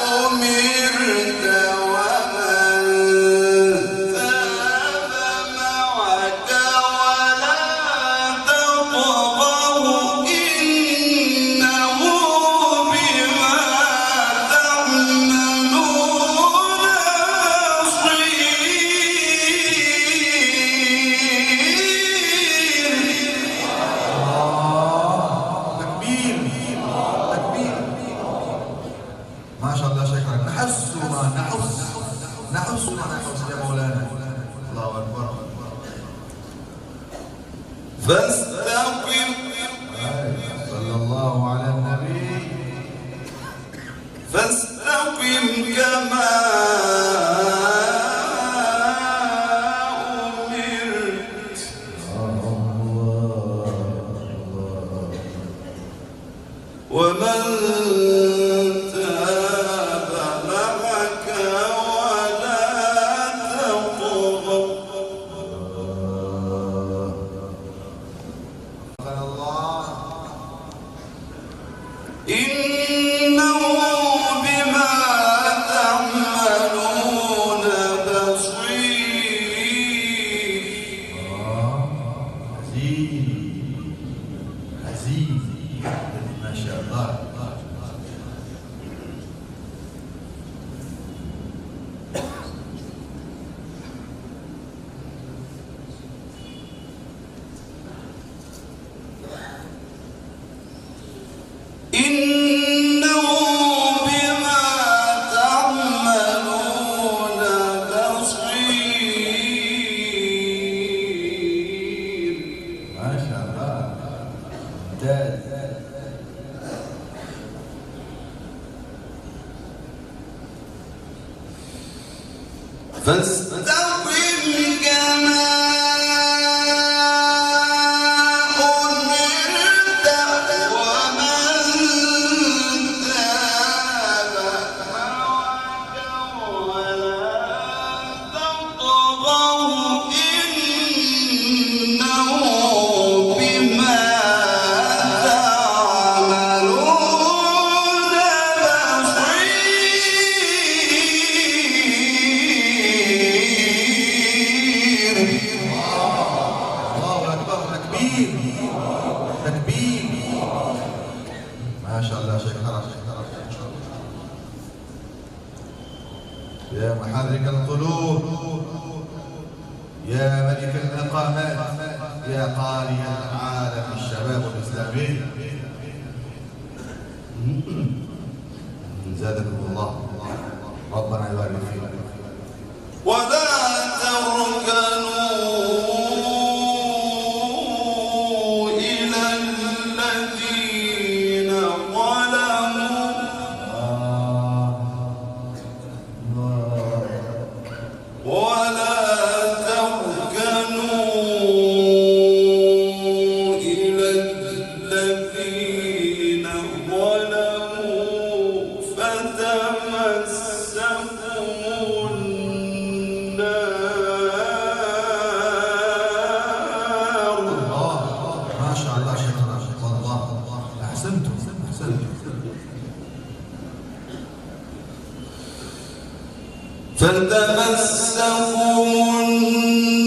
أمرت ومن تاب معك ولا تطغوا إنه بما تعملون بصير. تكبير ما شاء الله شكرا. نحس يا مولانا. الله اكبر. فاستقم صلى الله على النبي. فاستقم كما أمرت ومن تاب معك ولا تطغوا إنه بما تعملون بصير. عزيز ما شاء الله. إنه بما تعملون بصير. ما شاء الله ممتاز. فاستقم كما أمرت ومن تاب معك ولا تطغوا إنه بما تعملون بصير. الله اكبر. تكبير ما شاء الله شكرا. يا محرك القلوب يا ملك المقامات يا قارئ العالم الشباب الاسلامي زادكم الله. ربنا يبارك فيكم. ولا تركنوا إلى الذين ظلموا ولا تركنوا إلى الذين ظلموا فتمسكوا النار. ما شاء الله شكرا. والله احسنتم. فتمسكوا النار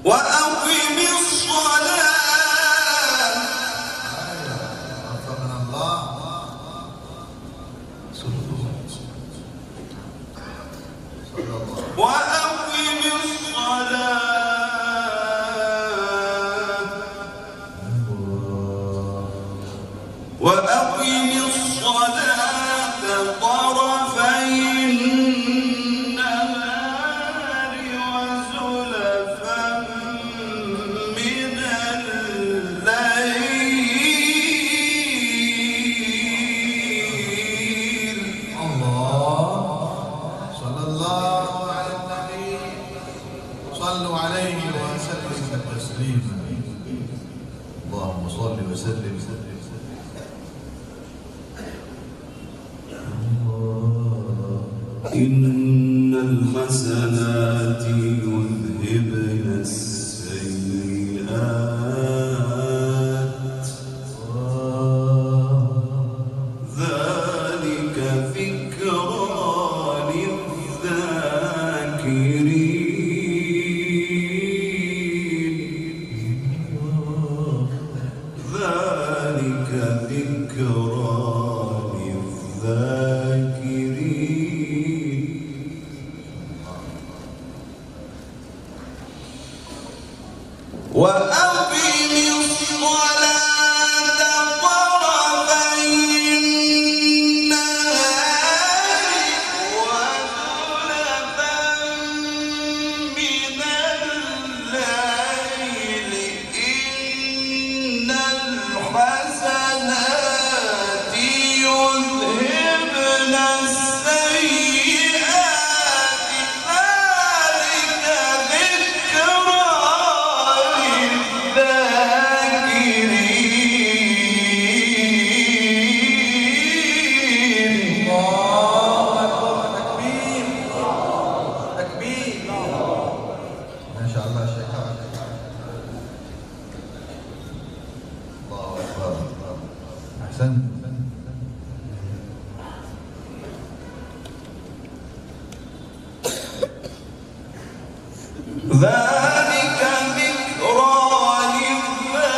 وأقم الصلاة وفقنا الله. صلى الله وأقم الصلاة وأقم الصلاة طرفي النهار وزلفا من الليل. الله. صلى الله على النبي. صلوا عليه وسلموا تسليما. اللهم صل وسلم. إن الحسنات يذهبن السيئات ذلك ذكرى للذاكرين. ذلك ذكرى للذاكرين. وأقم الصلاة طرفي النهار وزلفا من الليل إن الحسنات يذهبن السيئات ذلك ذكرى للذاكرين. الله أكبر. تكبير. تكبير. ما شاء الله شيخ. الله أكبر. أحسنت. ذلك ذكرى للذاكرين.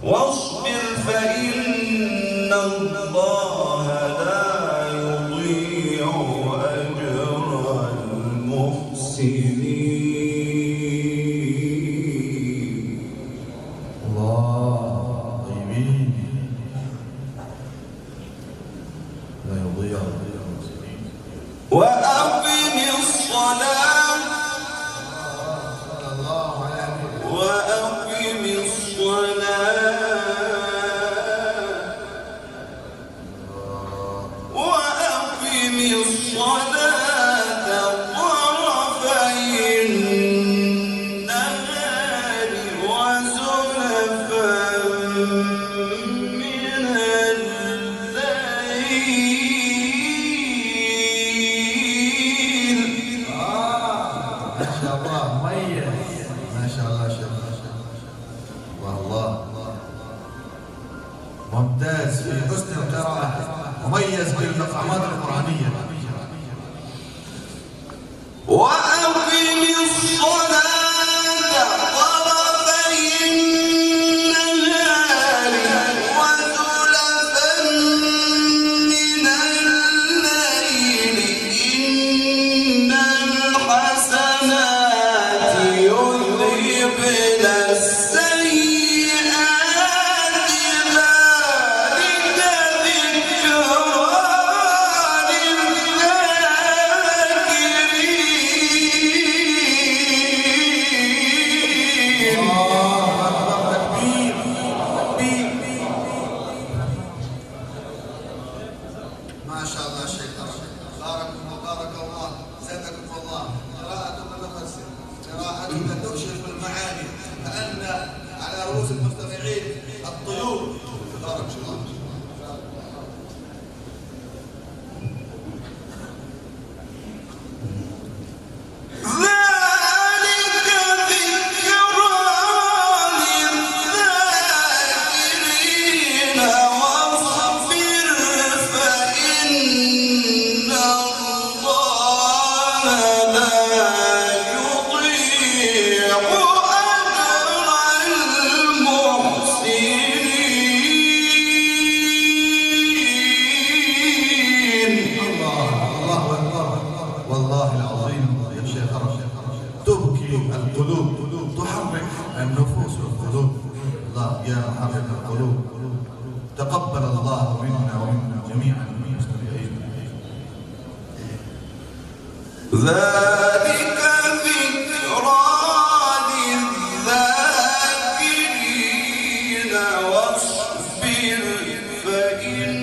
واصبر فإن الله لا يضيع أجر المحسنين. الله طيبين. لا يضيع المسلمين. وأقم الصلاة صلى الله على النبي. وأقم الصلاة وأقم الصلاة طرفي النهار وزلفا من الليل. ما شاء الله مميز. ما شاء الله شيخ. الله ممتاز في حسن القراءة. مميز بالمقامات القرآنية. وأقم الصلاة طرفي النهار وزلفا من الليل إن الحسنات يذهبن السيئات ذلك ذكرى ما شاء الله شيخ باركم وبارك الله زادكم الله. قراءة متفسر، قراءة تكشف المعاني كأن على رؤوس المستمعين الطيور. بارك الله. والله العظيم يا شيخ تبكي القلوب، تحرك النفوس والقلوب. الله يا محرك القلوب، تقبل الله منا ومن جميعا المستمعين. ذلك ذكرى للذاكرين واصبر فإن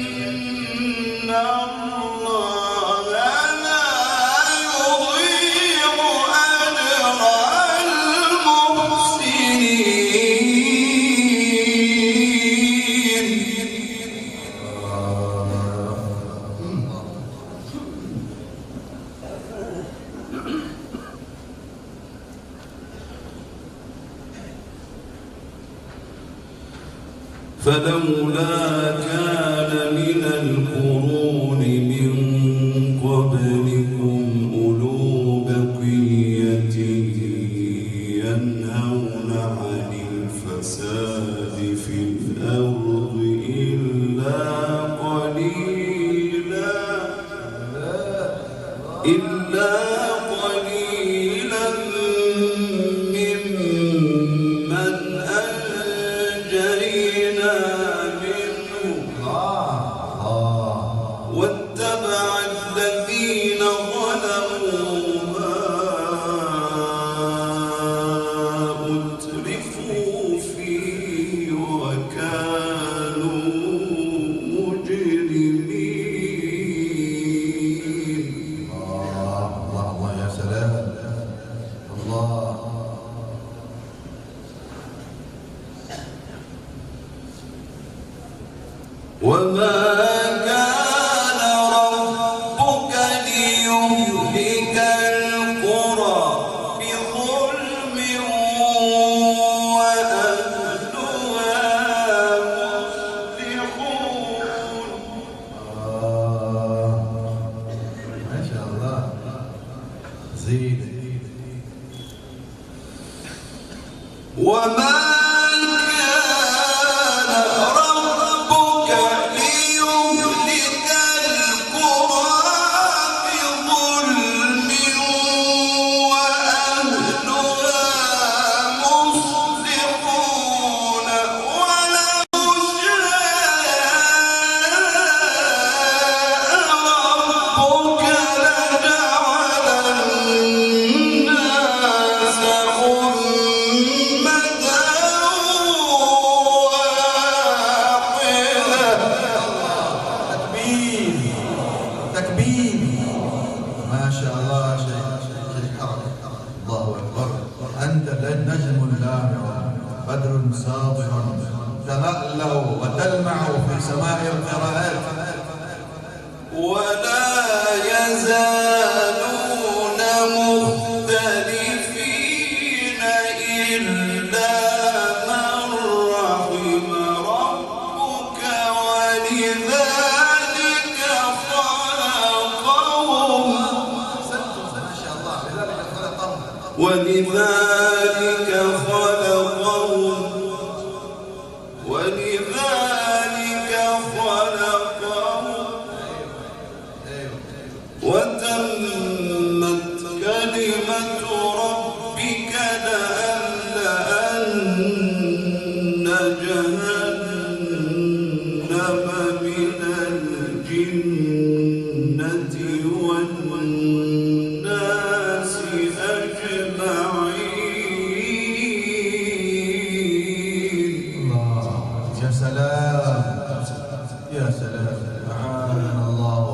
الله لا يضيع أجر المحسنين. فلولا كان من القرون من قبلكم أولو بقية ينهون عن الفساد في الأرض إلا قليلا ممن أنجينا منهم واتبع الذين ظلموا ما أترفوا فيه وكانوا مجرمين. الله يا سلام. الله وما كان ربك ليهلك القرى بظلم وأهلها مصلحون. ما شاء الله زيد. وما كان ربك ليهلك القرى بظلم وأهلها مصلحون ولو شاء ربك لجعل الناس أمة واحدة. تكبير. ما شاء الله شيخ حركة. الله أكبر. أنت نجم لامع بدر ساطع تمألأ وتلمع في سماء القراءات. ولا يزالون مختلفين إلا من رحم ربك ولذلك خلقهم ما شاء الله لذلك خلقهم. ولذلك خلقهم وتمت كلمة ربك لأملأن جهنم من الجنة والناس أجمعين. يا سلام يا سلام. أعاننا الله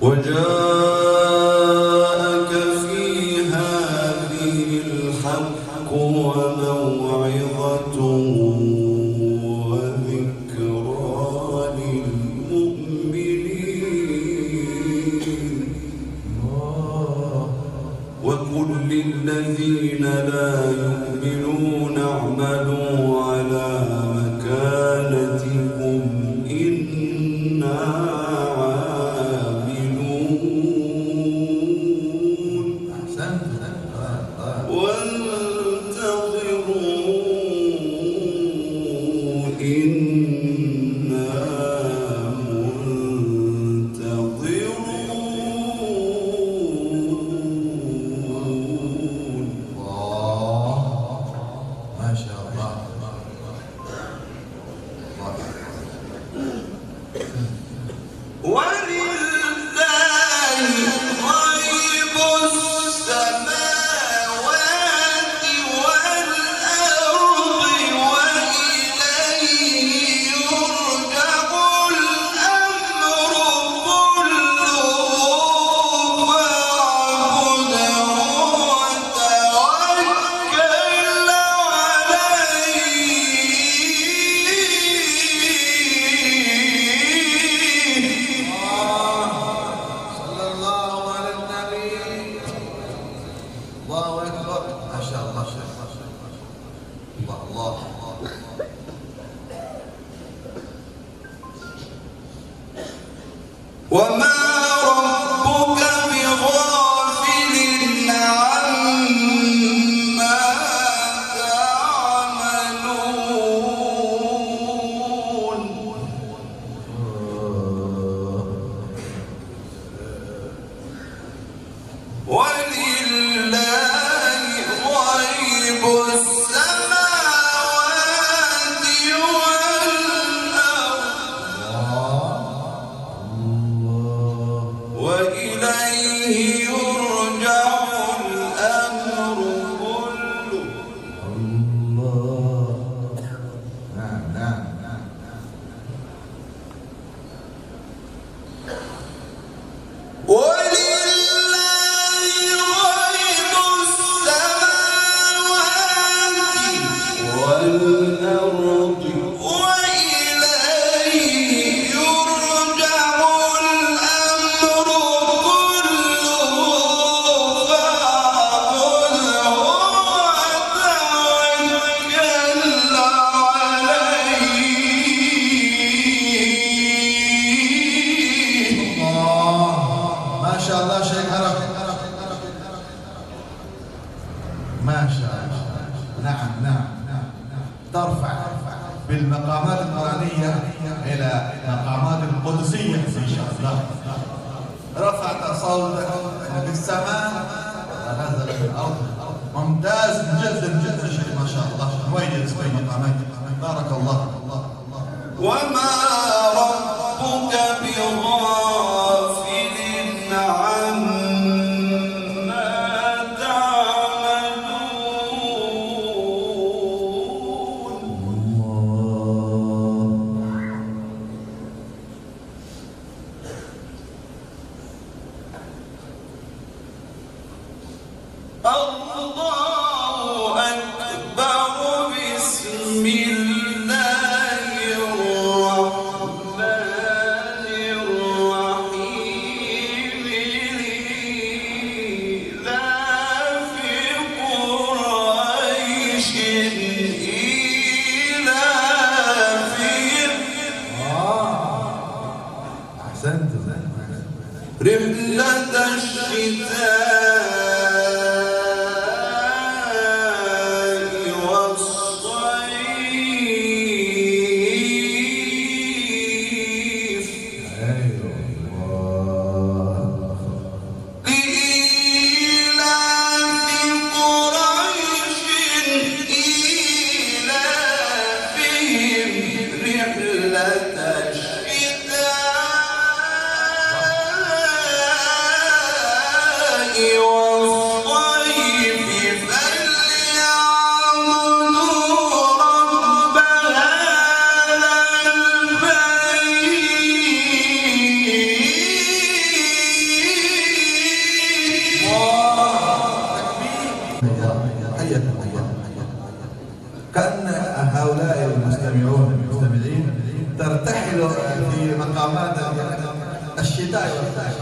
وجاءك في هذه الحق وموعظة وذكرى للمؤمنين وقل للذين لا يؤمنون اعملوا على مكانتكم إنا عاملون وانتظروا إنا منتظرون. ما شاء الله. ولله غيب السماوات والأرض وإليه يرجع الأمر كله فاعبده وتوكل عليه. صلى الله على النبي. الله أكبر. ما شاء الله. الله وما ربك بغافل عما تعملون. ولله غيب السماوات والأرض وإليه يرجع الأمر كله. نعم. ولله غيب السماوات والأرض وإليه يرجع الأمر كله فاعبده وتوكل عليه. ما شاء الله. شيخ عرب. ما شاء الله. نعم. ترفع بالمقامات القرآنية إلى مقامات القدسية إن شاء الله. رفعت صوتك في السماء ونزل في الأرض. ممتاز جدا شيخ. ما شاء الله. مميز في مقامات. بارك الله. وما ربك بغافل عما تعملون. الله أكبر. بسم الله الرحمن الرحيم. لإيلاف قريش إيلافهم أحسنت. رحلة الشتاء والصيف. لإيلاف قريش إيلافهم رحلة الشتاء حياكم الله. كأن هؤلاء المستمعين ترتحل في مقامات الشتاء والصيف.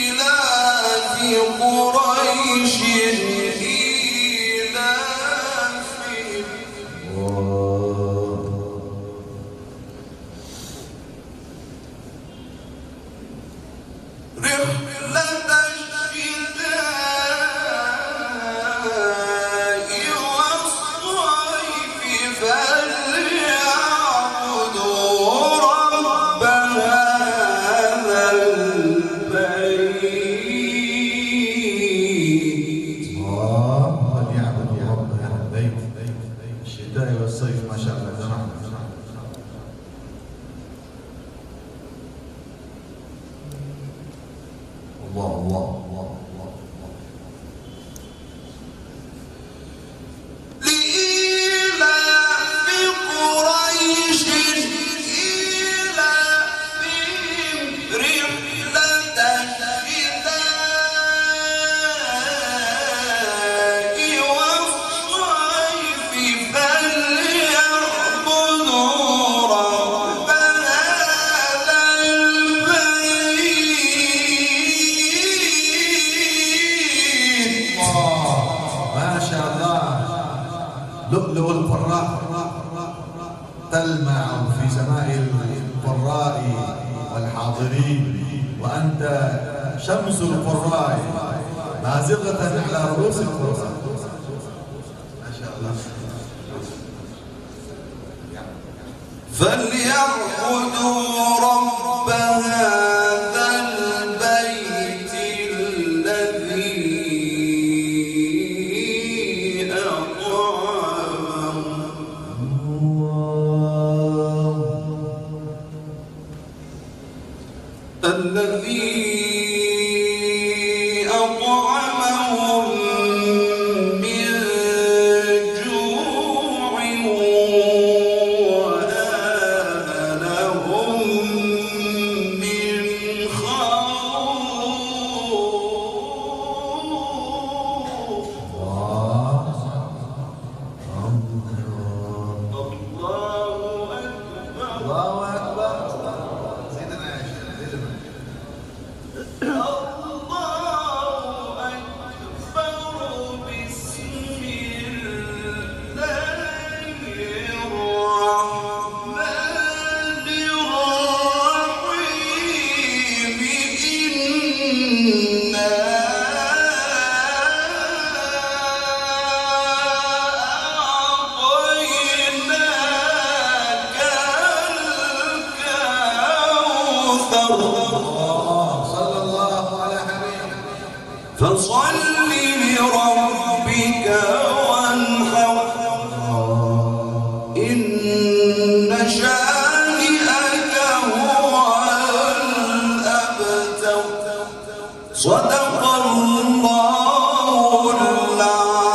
لإيلاف قريش لؤلؤ القراء تلمع في سماء القراء والحاضرين، وأنت شمس القراء بازغة على رؤوس القراء. ما شاء الله. فليعبدوا رب هذا البيت الذي أطعمهم من جوع وآمنهم من خوف. الله أكبر. فصل لربك وانحر إن شانئك هو الأبتر. صدق الله العظيم.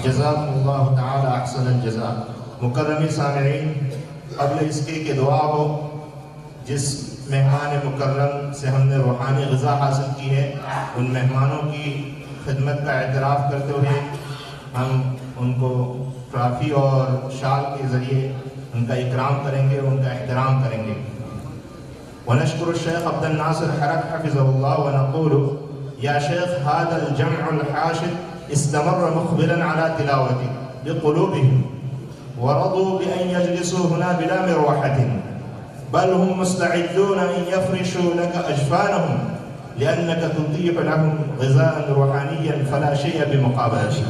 جزاكم الله تعالى أحسن الجزاء. मुकर्रमी सामईन, قبل इसके कि दुआ हो, जिस मेहमान मुकर्रम से हमने रूहानी ग़िज़ा हासिल की है, उन मेहमानों की खिदमत का एतराफ़ करते हुए हम उनको ट्रॉफ़ी और शाल के ज़रिए उनका इकराम करेंगे, उनका एहतराम करेंगे। वनश्कुरु शेख अब्दुल नासिर हरक हफ़िज़हुल्लाह व नक़ूलु या शेख हादल जम्उल हाशिद इस्तमर्र मुक़बिलन अला तिलावति बिक़ुलूबिहिम ورضوا بأن يجلسوا هنا بلا مروحة، بل هم مستعدون أن يفرشوا لك أجفانهم لأنك تضيف لهم غذاء روحانيا فلا شيء بمقابلته.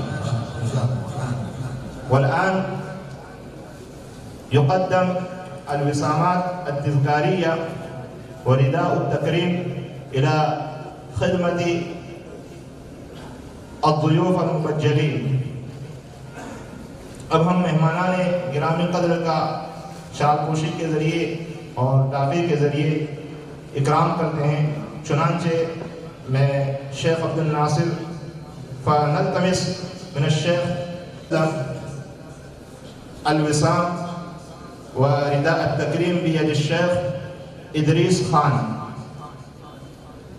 والآن يقدم الوسامات التذكارية ورداء التكريم إلى خدمة الضيوف المبجلين. अब हम मेहमानान गिरामी कदर का शालपोशी के ज़रिए और टाफ़ी के ज़रिए इकराम करते हैं। चुनांचे मैं शेख अब्दुल नासिर फ़नल्तमिस मिन शेख الوسام ورداء التکریم بید الشیخ ادریس خان.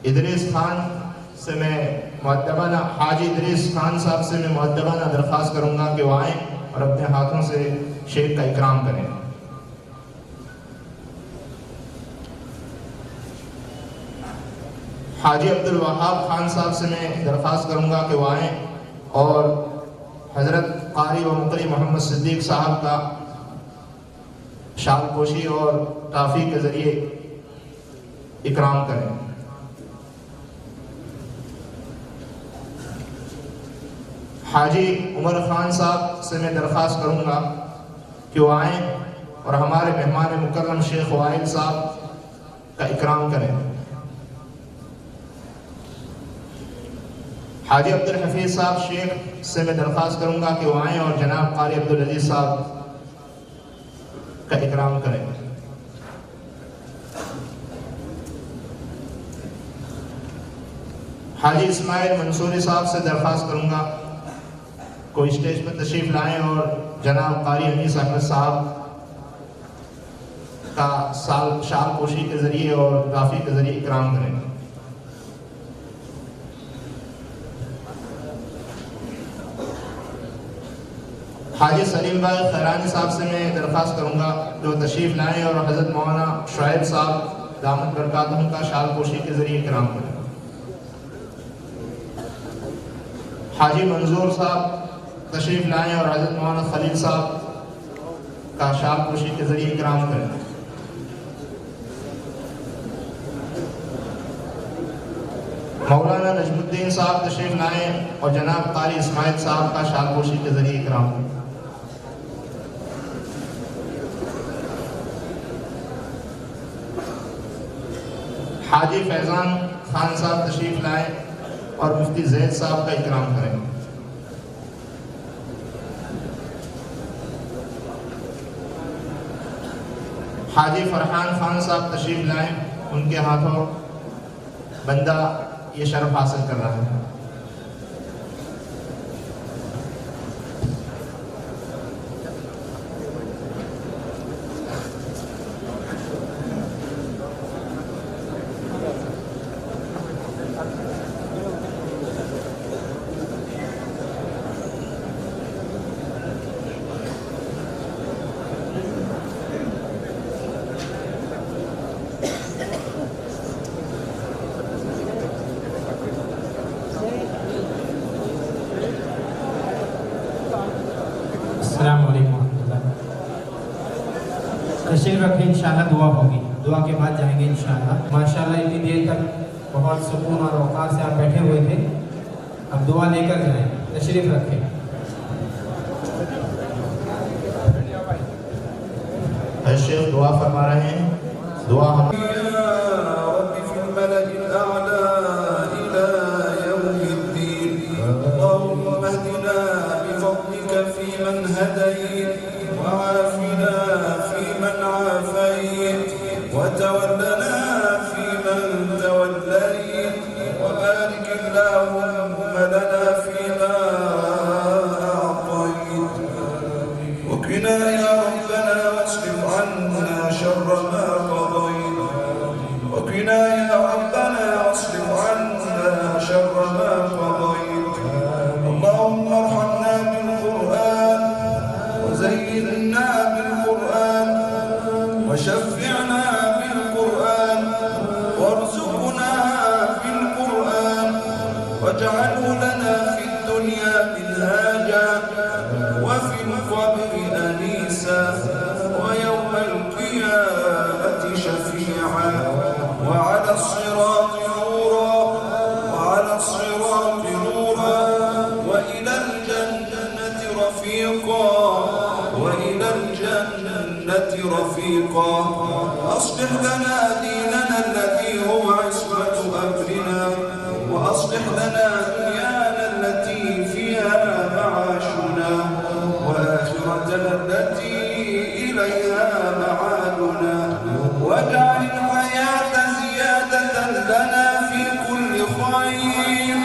ادریس خان سے میں مؤدبانہ حاجی ادریس خان صاحب سے میں مؤدبانہ درخواست کروں گا کہ وہ آئیں اور اپنے ہاتھوں سے شیخ کا اکرام کریں. حاجی عبد الوہاب خان صاحب سے میں درخواست کروں گا کہ وہ آئیں اور حضرت قاری و مقری محمد صدیق صاحب کا شال پوشی اور ٹافی کے ذریعے اکرام کریں. حاجی عمر خان صاحب سے میں درخواست کروں گا کہ وہ آئیں اور ہمارے مہمان مکرم شیخ وائل صاحب کا اکرام کریں. حاجی عبد الحفیظ صاحب شیخ سے میں درخواست کروں گا کہ وہ آئیں اور جناب قاری عبدالعزیز صاحب کا اکرام کریں. حاجی اسماعیل منصوری صاحب سے درخواست کروں گا کوئی اسٹیج پر تشریف لائیں اور جناب قاری انیس احمد صاحب کا شال پوشی کے ذریعے اور ٹافی کے ذریعے اکرام کریں. حاجی سلیم بھائی خیرانی صاحب سے میں درخواست کروں گا جو تشریف لائیں اور حضرت مولانا شعیب صاحب دامت برکاتہم کا شال پوشی کے ذریعے اکرام کریں. حاجی منظور صاحب تشریف لائیں اور حضرت مولانا خلیل صاحب کا شال پوشی کے ذریعے اکرام کریں. مولانا نجم الدین صاحب تشریف لائیں اور جناب قاری اسماعیل صاحب کا شال پوشی کے ذریعے اکرام کریں. حاجی فیضان خان صاحب تشریف لائیں اور مفتی زید صاحب کا اکرام کریں. حاجی فرحان خان صاحب تشریف لائیں، ان کے ہاتھوں بندہ یہ شرف حاصل کر رہا ہے. السلام علیکم ورحمۃ اللہ. تشریف رکھیں، انشاءاللہ دعا ہوگی، دعا کے بعد جائیں گے انشاءاللہ. ماشاءاللہ اتنی دیر تک بہت سکون اور وقار سے آپ بیٹھے ہوئے تھے، اب دعا لے کر جائیں. تشریف رکھیں. شیخ دعا فرما رہے ہیں. دعا ہم وتولنا فيمن توليت وبارك اللهم لنا فيما أعطيت وقنا يا ربنا واصرف عنا شر ما قضيت وقنا يا ربنا واصرف عنا شر ما قضيت. اللهم ارحمنا بالقرآن وزينا بالقرآن وشفعنا بالقرآن وارزقنا بالقرآن واجعله لنا في الدنيا منهاجا وفي القبر أنيسا ويوم القيامة شفيعا وعلى الصراط نورا وعلى الصراط نورا وإلى الجنة رفيقا وإلى الجنة رفيقا. أصلح لنا ديننا الذي هو عصمة أمرنا وأصلح لنا دنيانا التي فيها معاشنا وآخرتنا التي إليها معادنا واجعل الحياة زيادة لنا في كل خير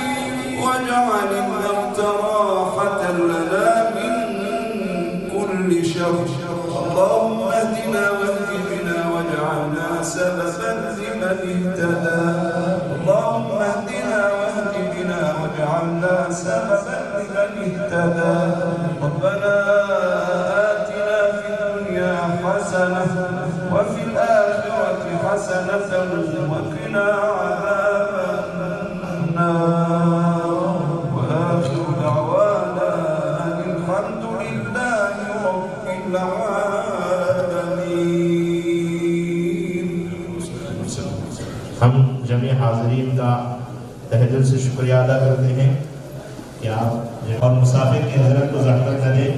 واجعل الموت راحة لنا من كل شر اللهم اهدنا واهد بنا واجعلنا سببا لمن اهتدى اللهم اهدنا واهد بنا واجعلنا سببا لمن اهتدى ربنا آتنا في الدنيا حسنة وفي الآخرة حسنة وقنا عذاب النار وآخر دعوانا أن الحمد لله رب العالمين. हम जमी हाज़रीन का तहे दिल से शुक्रिया अदा करते हैं कि आप और मुसाफिर की हज़रत को ज़हमत न दें।